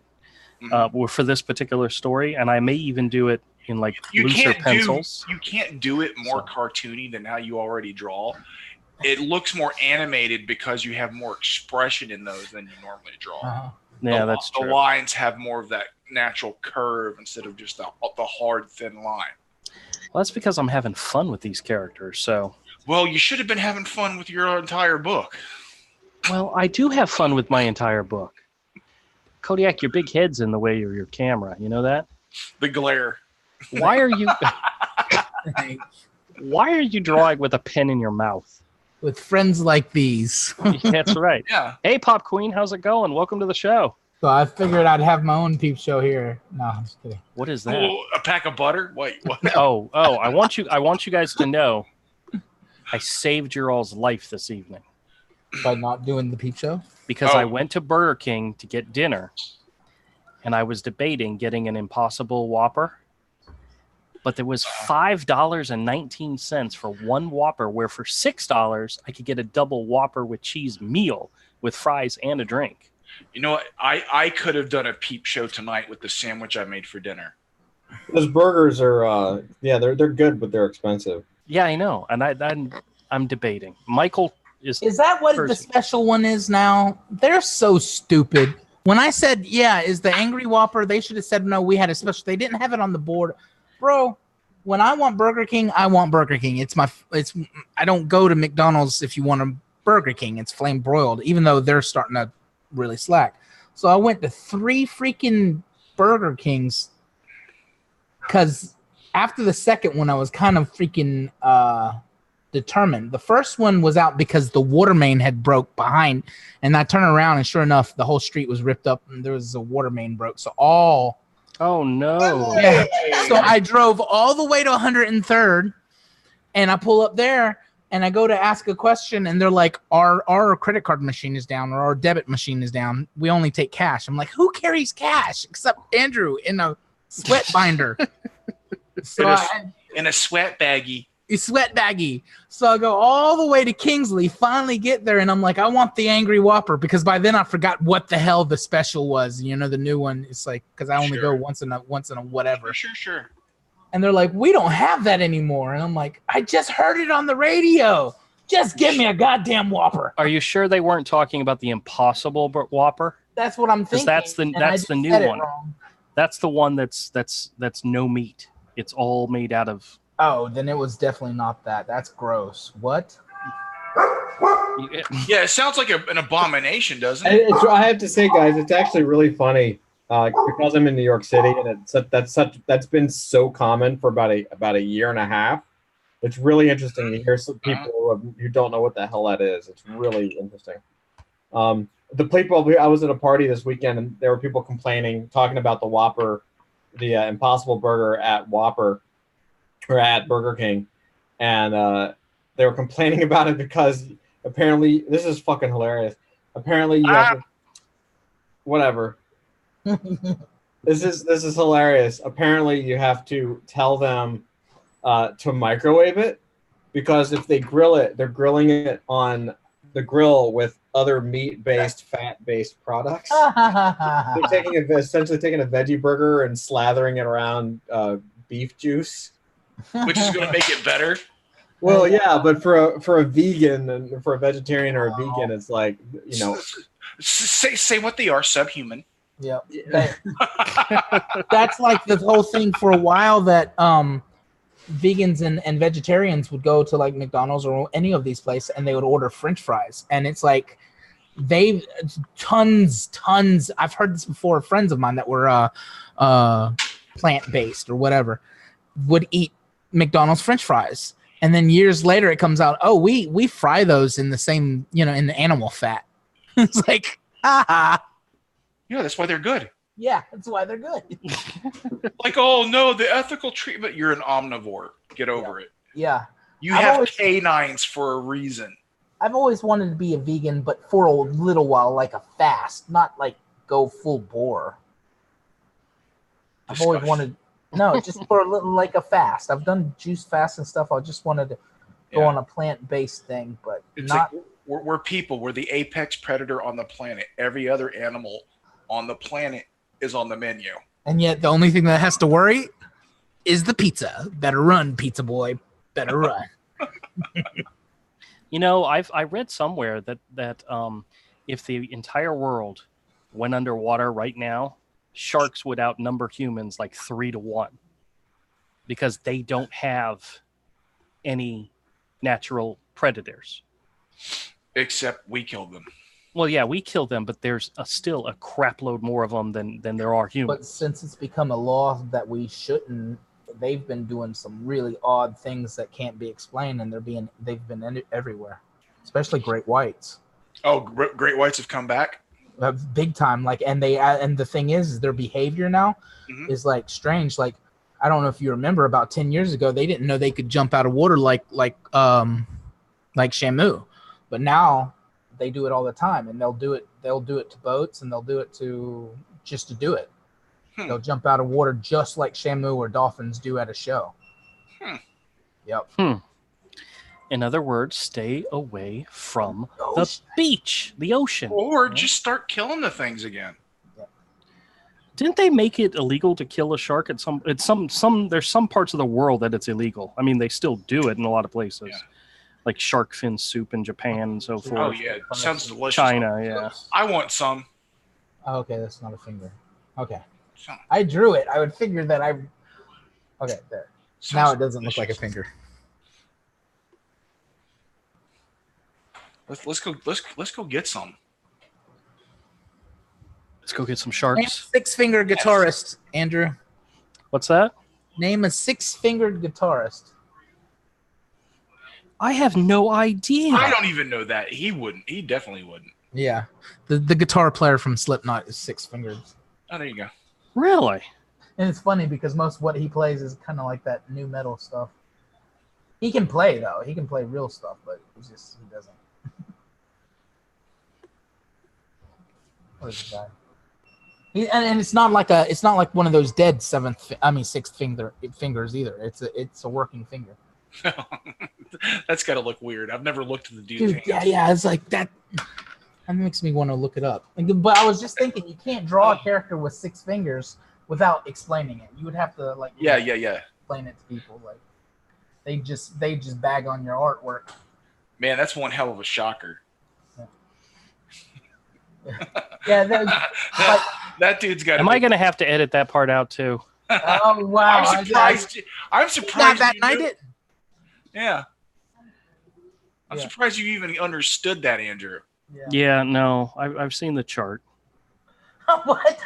for this particular story, and I may even do it in like looser pencils. You can't do it more cartoony than how you already draw. It looks more animated because you have more expression in those than you normally draw. Yeah, that's true. The lines have more of that natural curve instead of just the hard, thin line. Well, that's because I'm having fun with these characters. So, well, you should have been having fun with your entire book. Well, I do have fun with my entire book. Kodiak, your big head's in the way of your camera. You know that? The glare. Why are you? Why are you drawing with a pen in your mouth? With friends like these. That's right. Yeah. Hey, Pop Queen, how's it going? Welcome to the show. So I figured I'd have my own peep show here. No, I'm just kidding. What is that? Oh, a pack of butter? Wait, what? Oh, I want you guys to know I saved your all's life this evening. By not doing the peep show? Because I went to Burger King to get dinner, and I was debating getting an Impossible Whopper. But there was $5.19 for one Whopper, where for $6 I could get a double Whopper with cheese meal with fries and a drink. You know what? I could have done a peep show tonight with the sandwich I made for dinner. Those burgers are, they're good, but they're expensive. Yeah, I know, and I'm debating. Michael is that what the special one is now? They're so stupid. When I said, is the Angry Whopper, they should have said, no, we had a special. They didn't have it on the board. Bro, when I want Burger King, I want Burger King. I don't go to McDonald's if you want a Burger King. It's flame broiled, even though they're starting to really slack. So I went to 3 freaking Burger Kings because after the second one, I was kind of freaking determined. The first one was out because the water main had broke behind, and I turned around, and sure enough, the whole street was ripped up, and there was a water main broke. So oh no! Yeah. So I drove all the way to 103rd, and I pull up there, and I go to ask a question, and they're like, "Our credit card machine is down, or our debit machine is down. We only take cash." I'm like, "Who carries cash except Andrew in a sweat binder?" In a sweat baggie. Sweat baggie. So I go all the way to Kingsley, finally get there, and I'm like, I want the Angry Whopper, because by then I forgot what the hell the special was. The new one. It's like, because I only go once in a whatever. Sure. And they're like, we don't have that anymore. And I'm like, I just heard it on the radio. Just give me a goddamn Whopper. Are you sure they weren't talking about the Impossible Whopper? That's what I'm thinking. That's the new one. That's the one that's no meat. It's all made out of. Oh, then it was definitely not that. That's gross. What? Yeah, it sounds like an abomination, doesn't it? I have to say, guys, it's actually really funny because I'm in New York City, and that's been so common for about a year and a half. It's really interesting to hear some people who don't know what the hell that is. It's really interesting. The people, I was at a party this weekend, and there were people complaining, talking about the Whopper, the Impossible Burger at Whopper. Or at Burger King, and they were complaining about it because apparently this is fucking hilarious. Apparently, you have to, whatever. This is hilarious. Apparently, you have to tell them to microwave it, because if they grill it, they're grilling it on the grill with other meat-based, fat-based products. They're essentially taking a veggie burger and slathering it around beef juice. Which is going to make it better. Well, yeah, but for a vegan and for a vegetarian or a vegan, it's like, say what they are, subhuman. Yeah. That's like the whole thing for a while, that vegans and vegetarians would go to like McDonald's or any of these places, and they would order French fries, and it's like tons. I've heard this before. Friends of mine that were plant-based or whatever would eat McDonald's French fries, and then years later it comes out, oh, we fry those in the same, in the animal fat. It's like, yeah, that's why they're good. Yeah, that's why they're good. Like, oh no, the ethical treatment. You're an omnivore. Get over it. Yeah, you have canines for a reason. I've always wanted to be a vegan, but for a little while, like a fast, not like go full bore. I've Discussion. always wanted, no, just for a little like a fast. I've done juice fast and stuff. I just wanted to go on a plant-based thing, but it's not. Like we're people. We're the apex predator on the planet. Every other animal on the planet is on the menu. And yet the only thing that has to worry is the pizza. Better run, pizza boy. Better run. You know, I read somewhere that if the entire world went underwater right now, sharks would outnumber humans like 3-1 because they don't have any natural predators. Except we killed them. Well, yeah, we kill them, but there's still a crap load more of them than there are humans. But since it's become a law that we shouldn't, they've been doing some really odd things that can't be explained, and they've been everywhere, especially great whites. Oh, great whites have come back. Big time. Like, and the thing is their behavior now is like strange. Like, I don't know if you remember, about 10 years ago, they didn't know they could jump out of water like Shamu, but now they do it all the time, and they'll do it to boats, and they'll do it to do it. They'll jump out of water just like Shamu or dolphins do at a show. Yep. In other words, stay away from the beach, the ocean. Or just start killing the things again. Didn't they make it illegal to kill a shark at some there's some parts of the world that it's illegal. I mean, they still do it in a lot of places. Yeah. Like shark fin soup in Japan and so forth. Oh yeah, sounds delicious. China, yeah. I want some. Oh, okay, that's not a finger. Okay. I drew it. I would figure that okay, there. Now it doesn't look like a finger. Let's go get some. Let's go get some sharks. Name a six-fingered guitarist, Andrew. What's that? Name a six-fingered guitarist. I have no idea. I don't even know that. He wouldn't. He definitely wouldn't. Yeah. The guitar player from Slipknot is six-fingered. Oh, there you go. Really? And it's funny because most what he plays is kind of like that new metal stuff. He can play, though. He can play real stuff, but he doesn't. What is the guy? And it's not like one of those dead sixth fingers either. It's a working finger. That's got to look weird. I've never looked at the dude's hands. Yeah. It's like that. That makes me want to look it up. But I was just thinking, you can't draw a character with six fingers without explaining it. You would have to explain it to people. Like they just bag on your artwork. Man, that's one hell of a shocker. Yeah, that dude's got. Am I going to have to edit that part out too? Oh wow! I'm surprised. That night it. Yeah. I'm surprised you even understood that, Andrew. Yeah, no, I've seen the chart. What?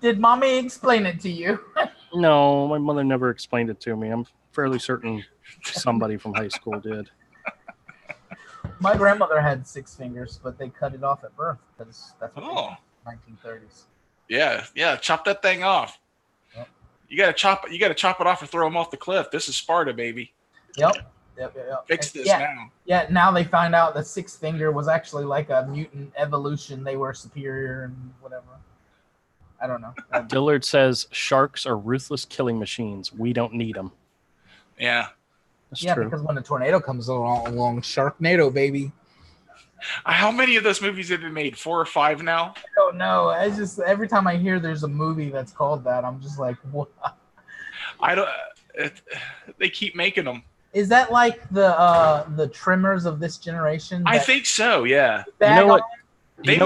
Did mommy explain it to you? No, my mother never explained it to me. I'm fairly certain somebody from high school did. My grandmother had six fingers, but they cut it off at birth because that's what they did in the 1930s. Yeah, chop that thing off. Yep. You gotta chop it off or throw them off the cliff. This is Sparta, baby. Yep. Fix this now. Yeah, now they find out the sixth finger was actually like a mutant evolution. They were superior and whatever. I don't know. Dillard says sharks are ruthless killing machines. We don't need them. Yeah. That's true. Because when a tornado comes along, Sharknado, baby. How many of those movies have been made? 4 or 5 now? I don't know. I just every time I hear there's a movie that's called that, I'm just like, what? I don't. They keep making them. Is that like the Trimmers of this generation? I think so. Yeah. You know what? They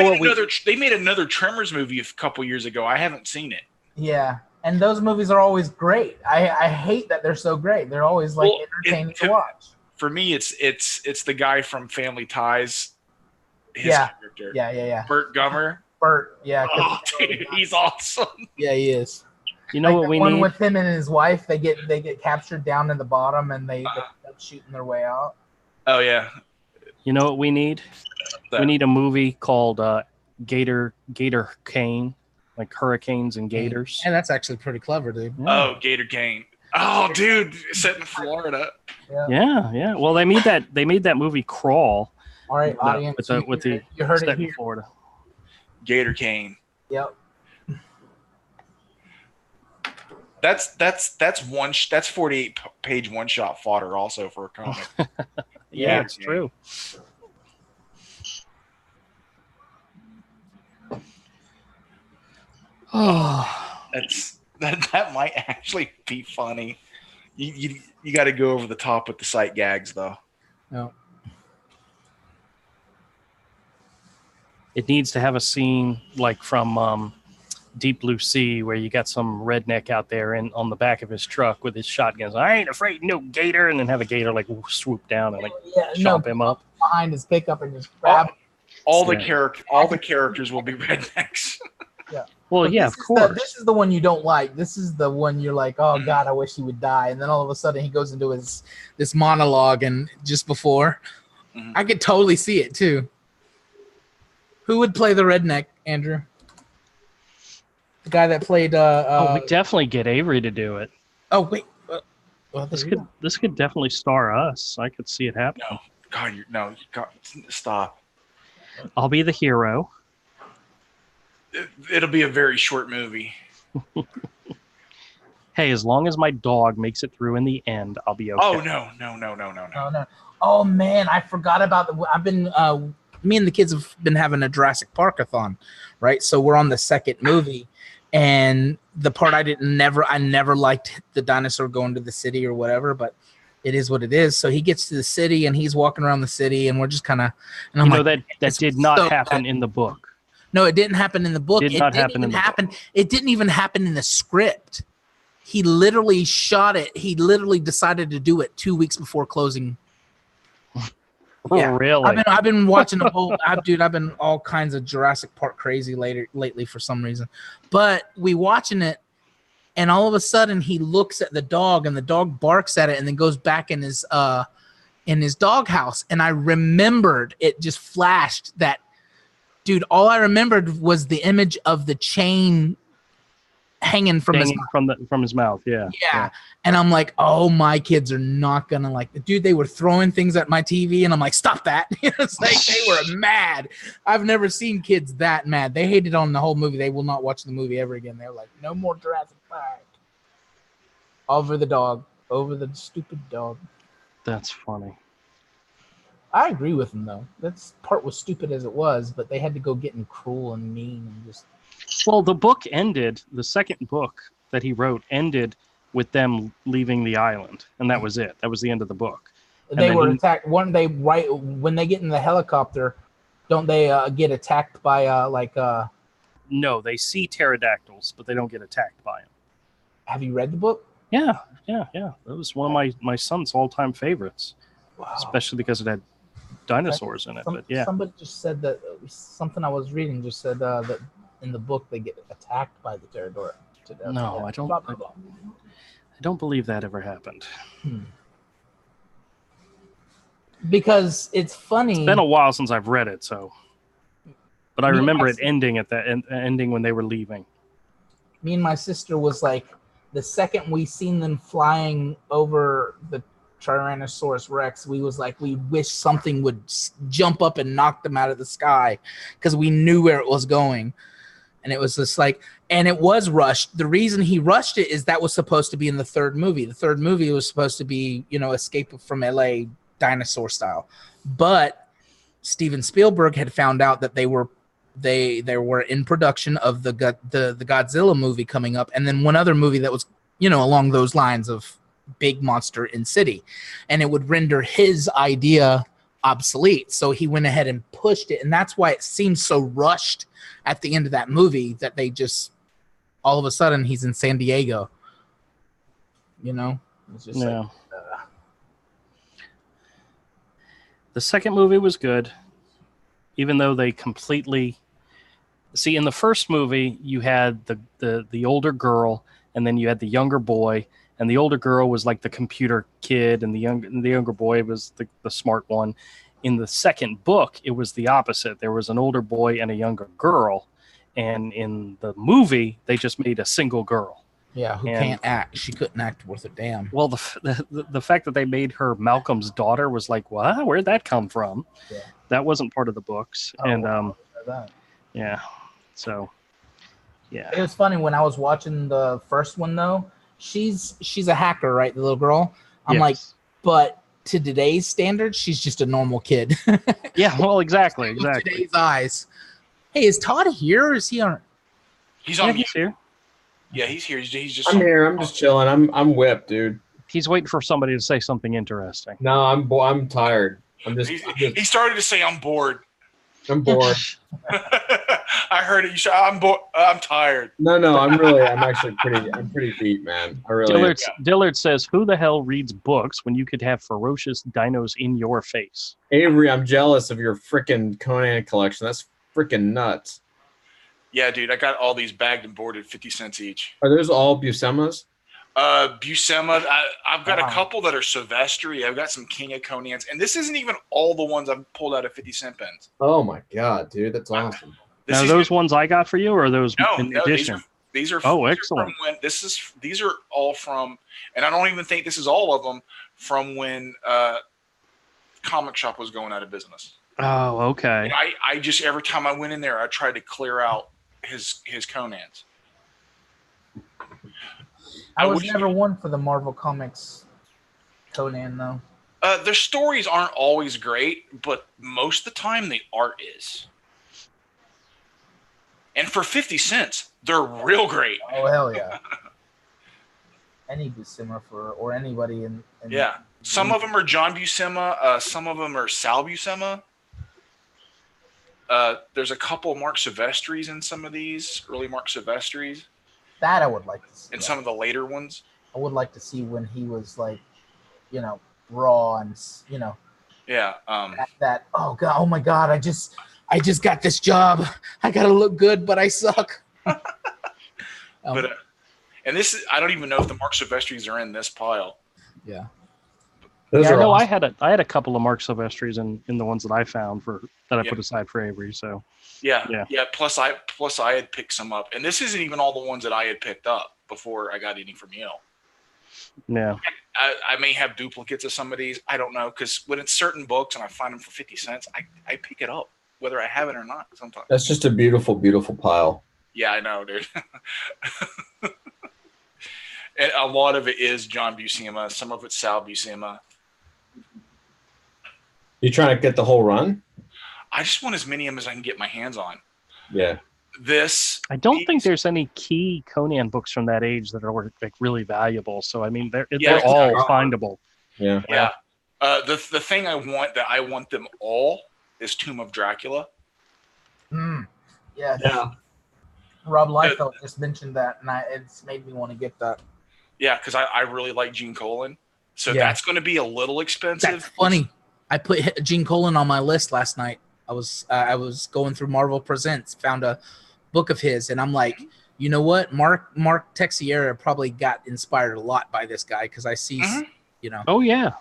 made another Tremors movie a couple years ago. I haven't seen it. Yeah. And those movies are always great. I hate that they're so great. They're always entertaining to watch. For me, it's the guy from Family Ties. His character. Yeah. Burt Gummer. Burt, yeah. Oh, dude, he's awesome. Yeah, he is. You know what we need? With him and his wife, they get captured down in the bottom and they end up shooting their way out. Oh yeah. You know what we need? We need a movie called Gator Cane. Like hurricanes and gators. And that's actually pretty clever, dude. Yeah. Oh, Gator Cane. Oh, dude, set in Florida. Yeah. Well, they made that movie Crawl. All right, audience. You heard it here. Florida. Gator Cane. Yep. That's 48-page one-shot fodder also for a comic. Yeah, it's true. Oh, that might actually be funny. You got to go over the top with the sight gags though. No. It needs to have a scene like from Deep Blue Sea where you got some redneck out there and on the back of his truck with his shotguns. I ain't afraid of no gator, and then have a gator like swoop down and like chop him up behind his pickup and just grab him. All the characters will be rednecks. Yeah. Well, but yeah, of course. This is the one you don't like. This is the one you're like, oh God, I wish he would die. And then all of a sudden he goes into this monologue, and just before, I could totally see it too. Who would play the redneck, Andrew? The guy that played. We definitely get Avery to do it. Oh wait, well, this could definitely star us. I could see it happening. No, God, stop. I'll be the hero. It'll be a very short movie. Hey, as long as my dog makes it through in the end, I'll be okay. Oh no. Oh man, I forgot about I've been. Me and the kids have been having a Jurassic Park-a-thon, right? So we're on the second movie, and the part I never liked the dinosaur going to the city or whatever, but it is what it is. So he gets to the city and he's walking around the city, and we're just kind of, and I'm like, that did not happen in the book. No, it didn't happen in the book. It didn't even happen in the script. He literally shot it. He literally decided to do it 2 weeks before closing. Yeah, really? I've been watching a whole. I've been all kinds of Jurassic Park crazy lately for some reason. But we watching it, and all of a sudden he looks at the dog, and the dog barks at it, and then goes back in his doghouse. And I remembered, it just flashed that, dude. All I remembered was the image of the chain hanging from his mouth. Yeah. And I'm like, oh, my kids are not gonna like it. Dude, they were throwing things at my TV, and I'm like, stop that. It's like they were mad. I've never seen kids that mad. They hated on the whole movie. They will not watch the movie ever again. They're like, no more Jurassic Park. Over the stupid dog. That's funny. I agree with him though. That part was stupid as it was, but they had to go getting cruel and mean and just. Well, the book ended. The second book that he wrote ended with them leaving the island, and that was it. That was the end of the book. They were attacked. When they get in the helicopter, don't they get attacked by No, they see pterodactyls, but they don't get attacked by them. Have you read the book? Yeah. That was one of my son's all-time favorites. Wow. Especially because it had dinosaurs in it. But yeah. Somebody just said that something I was reading just said that in the book they get attacked by the pterodactyl. No, I don't. Blah, blah, blah. I don't believe that ever happened. Because it's funny. It's been a while since I've read it, so. But I remember it ending at the ending when they were leaving. Me and my sister was like, the second we seen them flying over the Tyrannosaurus Rex, we was like, we wish something would jump up and knock them out of the sky, because we knew where it was going. And it was just like, and it was rushed. The reason he rushed it is that was supposed to be in the third movie. The third movie was supposed to be, Escape from LA dinosaur style. But Steven Spielberg had found out that they were in production of the Godzilla movie coming up, and then one other movie that was, along those lines of big monster in city, and it would render his idea obsolete. So he went ahead and pushed it, and that's why it seems so rushed at the end of that movie, that they just all of a sudden he's in San Diego. It's just like, The second movie was good, even though they completely see, in the first movie you had the older girl, and then you had the younger boy, and the older girl was like the computer kid, and the younger boy was the smart one. In the second book, it was the opposite. There was an older boy and a younger girl, and in the movie, they just made a single girl. Yeah, who can't act. She couldn't act worth a damn. Well, the fact that they made her Malcolm's daughter was like, what? Where'd that come from? Yeah. That wasn't part of the books. Oh, and wow. yeah, so Yeah. It was funny when I was watching the first one though. She's a hacker, right? The little girl. I'm like, but to today's standards, she's just a normal kid. Yeah. Well, exactly. Today's eyes. Hey, is Todd here or is he on? He's on. He's here. Yeah, he's here. He's just. I'm here. I'm just chilling. I'm whipped, dude. He's waiting for somebody to say something interesting. No, I'm tired. He started to say, "I'm bored." I'm bored. I heard it. You said, "I'm bored. I'm tired." No, I'm actually pretty beat, man. I really. Dillard says, "Who the hell reads books when you could have ferocious dinos in your face?" Avery, I'm jealous of your freaking Conan collection. That's freaking nuts. Yeah, dude, I got all these bagged and boarded, 50 cents each. Are those all Busemas? Buscema. I've got a couple that are Silvestri. I've got some King of Conans, and this isn't even all the ones I've pulled out of 50-cent pens. Oh my god, dude, that's awesome. Now, those ones I got for you, or are those in addition? These are excellent. These are all from, and I don't even think this is all of them from when Comic Shop was going out of business. Oh, okay. And I just every time I went in there, I tried to clear out his Conans. I was never one for the Marvel Comics Conan, though. Their stories aren't always great, but most of the time the art is. And for 50 cents, they're real great. Oh, hell yeah. Any Buscema or anybody in yeah. Some of them are John Buscema. Some of them are Sal Buscema. There's a couple Mark Silvestris in some of these, early Mark Silvestris. That I would like to see. And some of the later ones. I would like to see when he was like, raw and, Yeah. Oh god, oh my god, I just got this job. I gotta look good, but I suck. But and this is, I don't even know if the Mark Silvestris are in this pile. Yeah. I know awesome. I had a couple of Mark Silvestris in the ones that I found that I put aside for Avery. So yeah. Plus I had picked some up, and this isn't even all the ones that I had picked up before I got any from you. Yeah. I may have duplicates of some of these. I don't know, because when it's certain books and I find them for 50 cents, I pick it up whether I have it or not. Sometimes that's just a beautiful, beautiful pile. Yeah, I know, dude. And a lot of it is John Buscema. Some of it's Sal Buscema. You trying to get the whole run? I just want as many of them as I can get my hands on. Yeah. I don't think there's any key Conan books from that age that are like really valuable. So I mean, they're all findable. Yeah. Yeah. The thing I want them all is Tomb of Dracula. Yeah. Yeah. Rob Liefeld just mentioned that, and it's made me want to get that. Yeah, because I really like Gene Colan. So that's going to be a little expensive. That's funny. I put Gene Colan on my list last night. I was going through Marvel Presents, found a book of his, and I'm like, you know what? Mark Texiera probably got inspired a lot by this guy because I see, Oh yeah.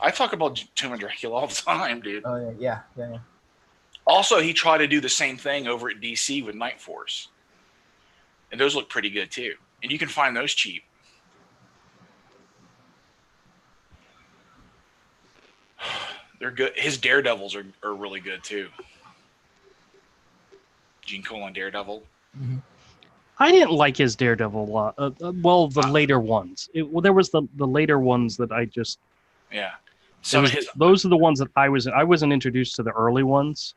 I talk about Tomb of Dracula all the time, dude. Oh yeah. Also, he tried to do the same thing over at DC with Night Force, and those look pretty good too. And you can find those cheap. They're good. His Daredevils are really good too. Gene Colan Daredevil. Mm-hmm. I didn't like his Daredevil. The later ones. There was the later ones that I just. Yeah. Those are the ones that I wasn't introduced to the early ones.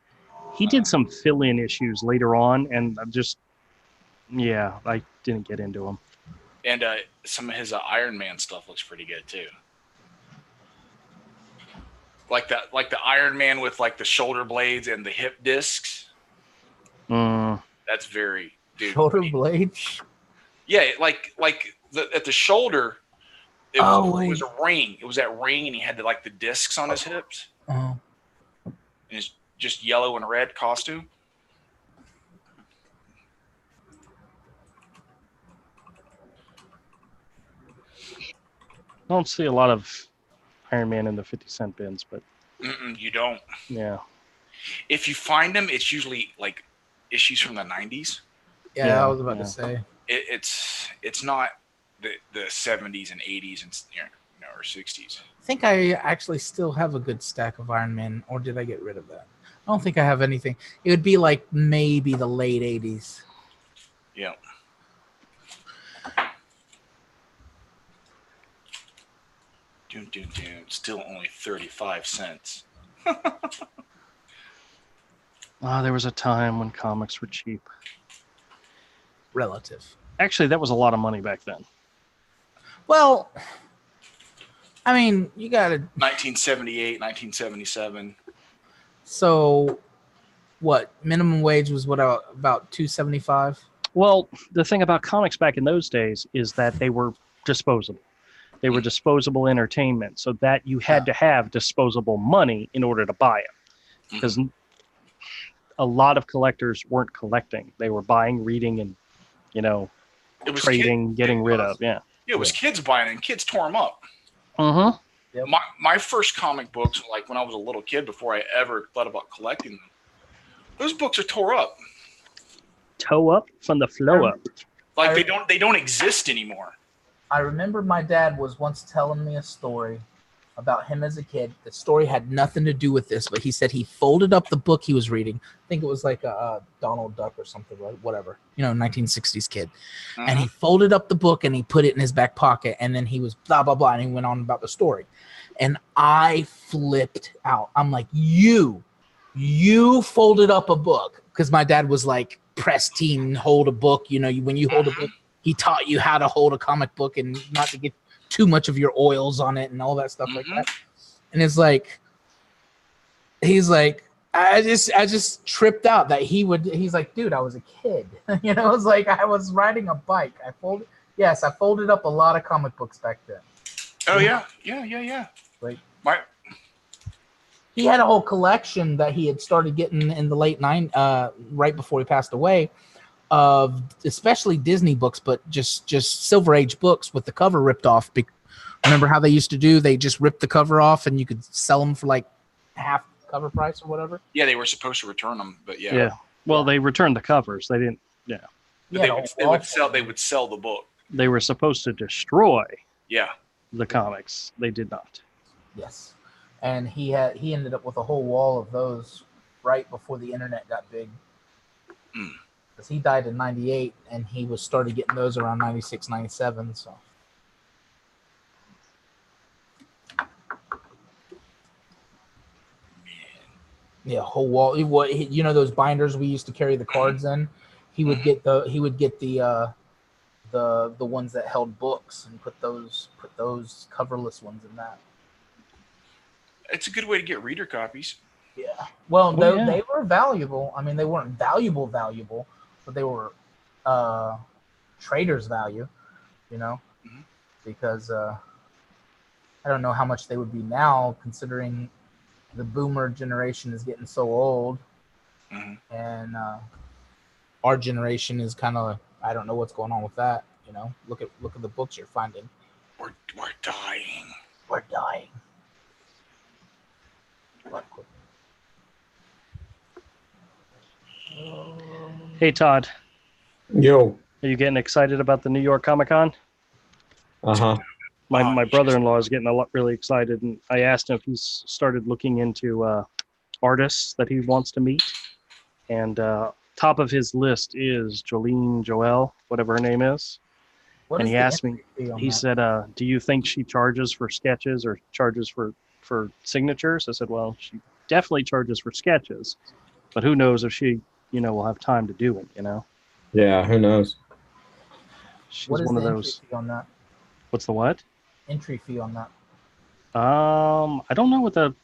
He did some fill-in issues later on, and I didn't get into them. And some of his Iron Man stuff looks pretty good too. Like the Iron Man with like the shoulder blades and the hip discs. That's very shoulder blades. Yeah, like at the shoulder. It was a ring. It was that ring, and he had the discs on his hips. Oh. And it's just yellow and red costume. I don't see a lot of Iron Man in the 50-cent bins, but you don't. Yeah. If you find them, it's usually like issues from the 90s. Yeah, I was about to say. It's not the 70s and 80s and or 60s. I think I actually still have a good stack of Iron Man, or did I get rid of that? I don't think I have anything. It would be like maybe the late 80s. Yeah. Doom. Still only 35 cents. There was a time when comics were cheap. Relative. Actually, that was a lot of money back then. Well, I mean, you got to... 1978, 1977. So, what? Minimum wage was what, about $2.75? Well, the thing about comics back in those days is that they were disposable. They were disposable entertainment, so that you had to have disposable money in order to buy them. Because a lot of collectors weren't collecting. They were buying, reading, and, trading, getting rid of. Yeah. It was kids buying it, and kids tore them up. Uh-huh. Yep. My first comic books, like when I was a little kid, before I ever thought about collecting them, those books are tore up. Toe up from the flow up. Like they don't exist anymore. I remember my dad was once telling me a story about him as a kid. The story had nothing to do with this, but he said he folded up the book he was reading. I think it was like a Donald Duck or something, right? Whatever, 1960s kid. And he folded up the book and he put it in his back pocket, and then he was blah, blah, blah, and he went on about the story. And I flipped out. I'm like, you folded up a book. Because my dad was like, pristine, hold a book. When you hold a book, he taught you how to hold a comic book and not to get too much of your oils on it and all that stuff like that. And it's like, he's like, I just tripped out that he's like, dude, I was a kid. It's like I was riding a bike. I folded up a lot of comic books back then. Oh yeah. Like He had a whole collection that he had started getting in the late right before he passed away, of especially Disney books, but just Silver Age books with the cover ripped off. Remember how they used to do? They just ripped the cover off and you could sell them for like half cover price or whatever. Yeah, they were supposed to return them, but yeah. Yeah. Well, they returned the covers. They didn't. Yeah. But they would sell the book. They were supposed to destroy. Yeah. The comics. They did not. Yes. And he ended up with a whole wall of those right before the internet got big. Because he died in 98 and he started getting those around 96, 97. So. Yeah, whole wall. Those binders we used to carry the cards in. He would get the ones that held books and put those coverless ones in that. It's a good way to get reader copies. Yeah. Well, they were valuable. I mean, they weren't valuable, but they were traders' value, because I don't know how much they would be now, considering the boomer generation is getting so old, and our generation is kind of, I don't know what's going on with that. Look at the books you're finding. We're dying. We're dying. Hey, Todd. Yo. Are you getting excited about the New York Comic-Con? Uh-huh. My brother-in-law is getting really excited, and I asked him if he's started looking into artists that he wants to meet. And top of his list is Joelle, whatever her name is. And he asked me, he said, do you think she charges for sketches or charges for signatures? I said, well, she definitely charges for sketches, but who knows if she, will have time to do it, Yeah, who knows? She's what is one the of entry those. fee on that? What's the what? Entry fee on that. I don't know what the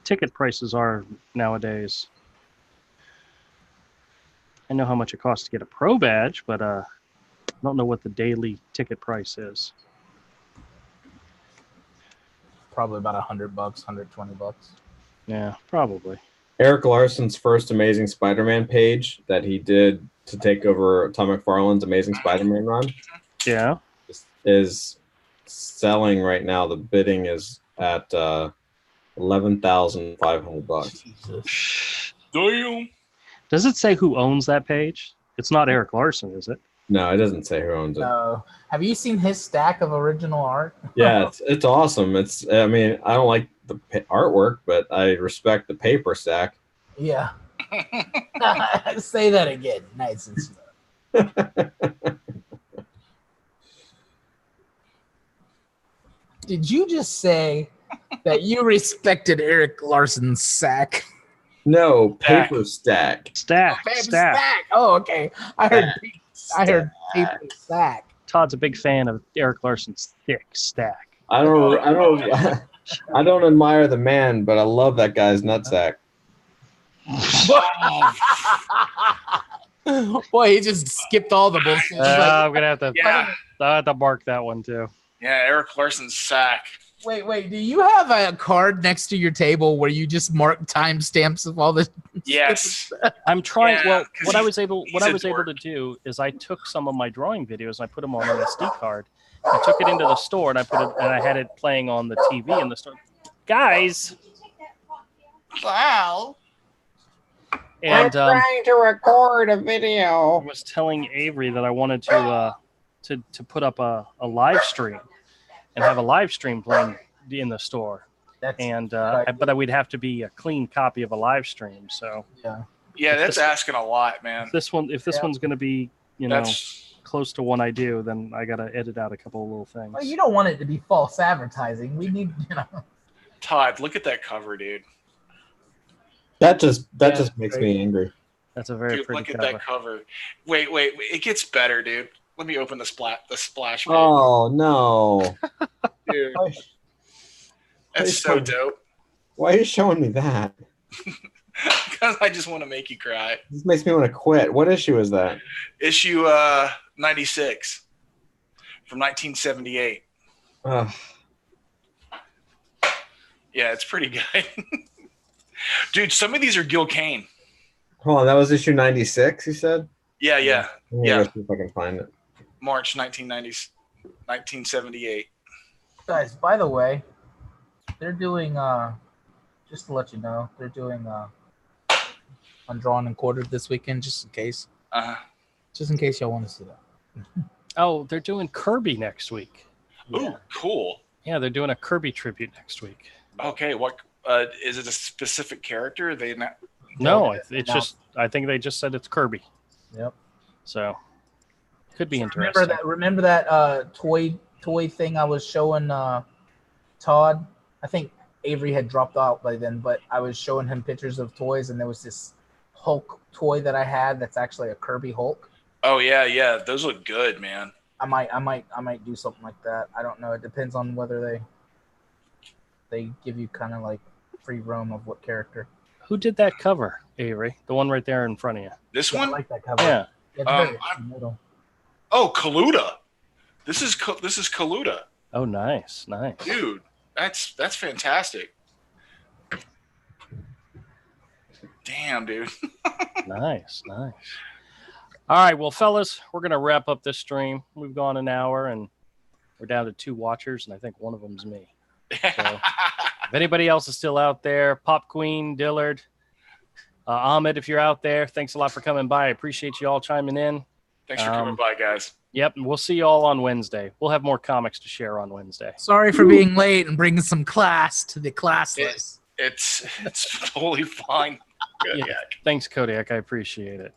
ticket prices are nowadays. I know how much it costs to get a pro badge, but I don't know what the daily ticket price is. Probably about $100, $120. Yeah, probably. Eric Larson's first Amazing Spider-Man page that he did to take over Tom McFarlane's Amazing Spider-Man run. Yeah. Is selling right now. The bidding is at $11,500. Jesus. Damn. Does it say who owns that page? It's not Eric Larson, is it? No, it doesn't say who owns it. No. Have you seen his stack of original art? Yeah, it's awesome. I don't like the artwork, but I respect the paper stack. Yeah. Say that again. Nice and slow. Did you just say that you respected Eric Larson's sack? No, paper stack. Stack. Oh, okay. I heard paper sack. Todd's a big fan of Eric Larson's thick stack. I don't admire the man, but I love that guy's nutsack. Boy, he just skipped all the bullshit. I'm gonna have to. Yeah. I have to mark that one too. Yeah, Eric Larson's sack. Wait. Do you have a card next to your table where you just mark timestamps of all the? Yes. I'm trying. Yeah, well, what I was able to do is I took some of my drawing videos and I put them on an SD card. I took it into the store and I had it playing on the TV in the store. Guys. Wow. And I'm trying to record a video. I was telling Avery that I wanted to put up a live stream and have a live stream playing in the store. But we'd have to be a clean copy of a live stream. So yeah, that's asking a lot, man. If this one's going to be close to one I do, then I got to edit out a couple of little things. Well, you don't want it to be false advertising. We need, Todd, look at that cover, dude. That just makes me angry. That's a very pretty cover. Look at that cover. Wait, it gets better, dude. Let me open the splash page. Oh no, dude, that's so dope. Why are you showing me that? Because I just want to make you cry. This makes me want to quit. What issue is that? Issue 96 from 1978. Yeah, it's pretty good. Dude, some of these are Gil Kane. Hold on, that was issue 96, you said? Yeah. Let's see if I can find it. March 1978. Guys, by the way, they're doing, just to let you know, they're doing Undrawn and Quartered this weekend, just in case. Just in case y'all want to see that. Oh, they're doing Kirby next week. Ooh, cool. Yeah, they're doing a Kirby tribute next week. Okay, what is it? A specific character? They not? No, it's just. I think they just said it's Kirby. Yep. So could be interesting. Remember that toy thing I was showing Todd? I think Avery had dropped out by then, but I was showing him pictures of toys, and there was this Hulk toy that I had that's actually a Kirby Hulk. Oh yeah, those look good, man. I might do something like that. I don't know. It depends on whether they give you kind of like free roam of what character. Who did that cover, Avery? The one right there in front of you. This one? I like that cover. Yeah. Oh, Kaluta. This is Kaluta. Oh, nice. Dude, that's fantastic. Damn, dude. Nice. All right, well, fellas, we're going to wrap up this stream. We've gone an hour, and we're down to 2 watchers, and I think one of them's me. So, if anybody else is still out there, Pop Queen, Dillard, Ahmed, if you're out there, thanks a lot for coming by. I appreciate you all chiming in. Thanks for coming by, guys. Yep, and we'll see you all on Wednesday. We'll have more comics to share on Wednesday. Sorry for being late and bringing some class to the classless. It's totally fine. Yeah. Thanks, Kodiak. I appreciate it.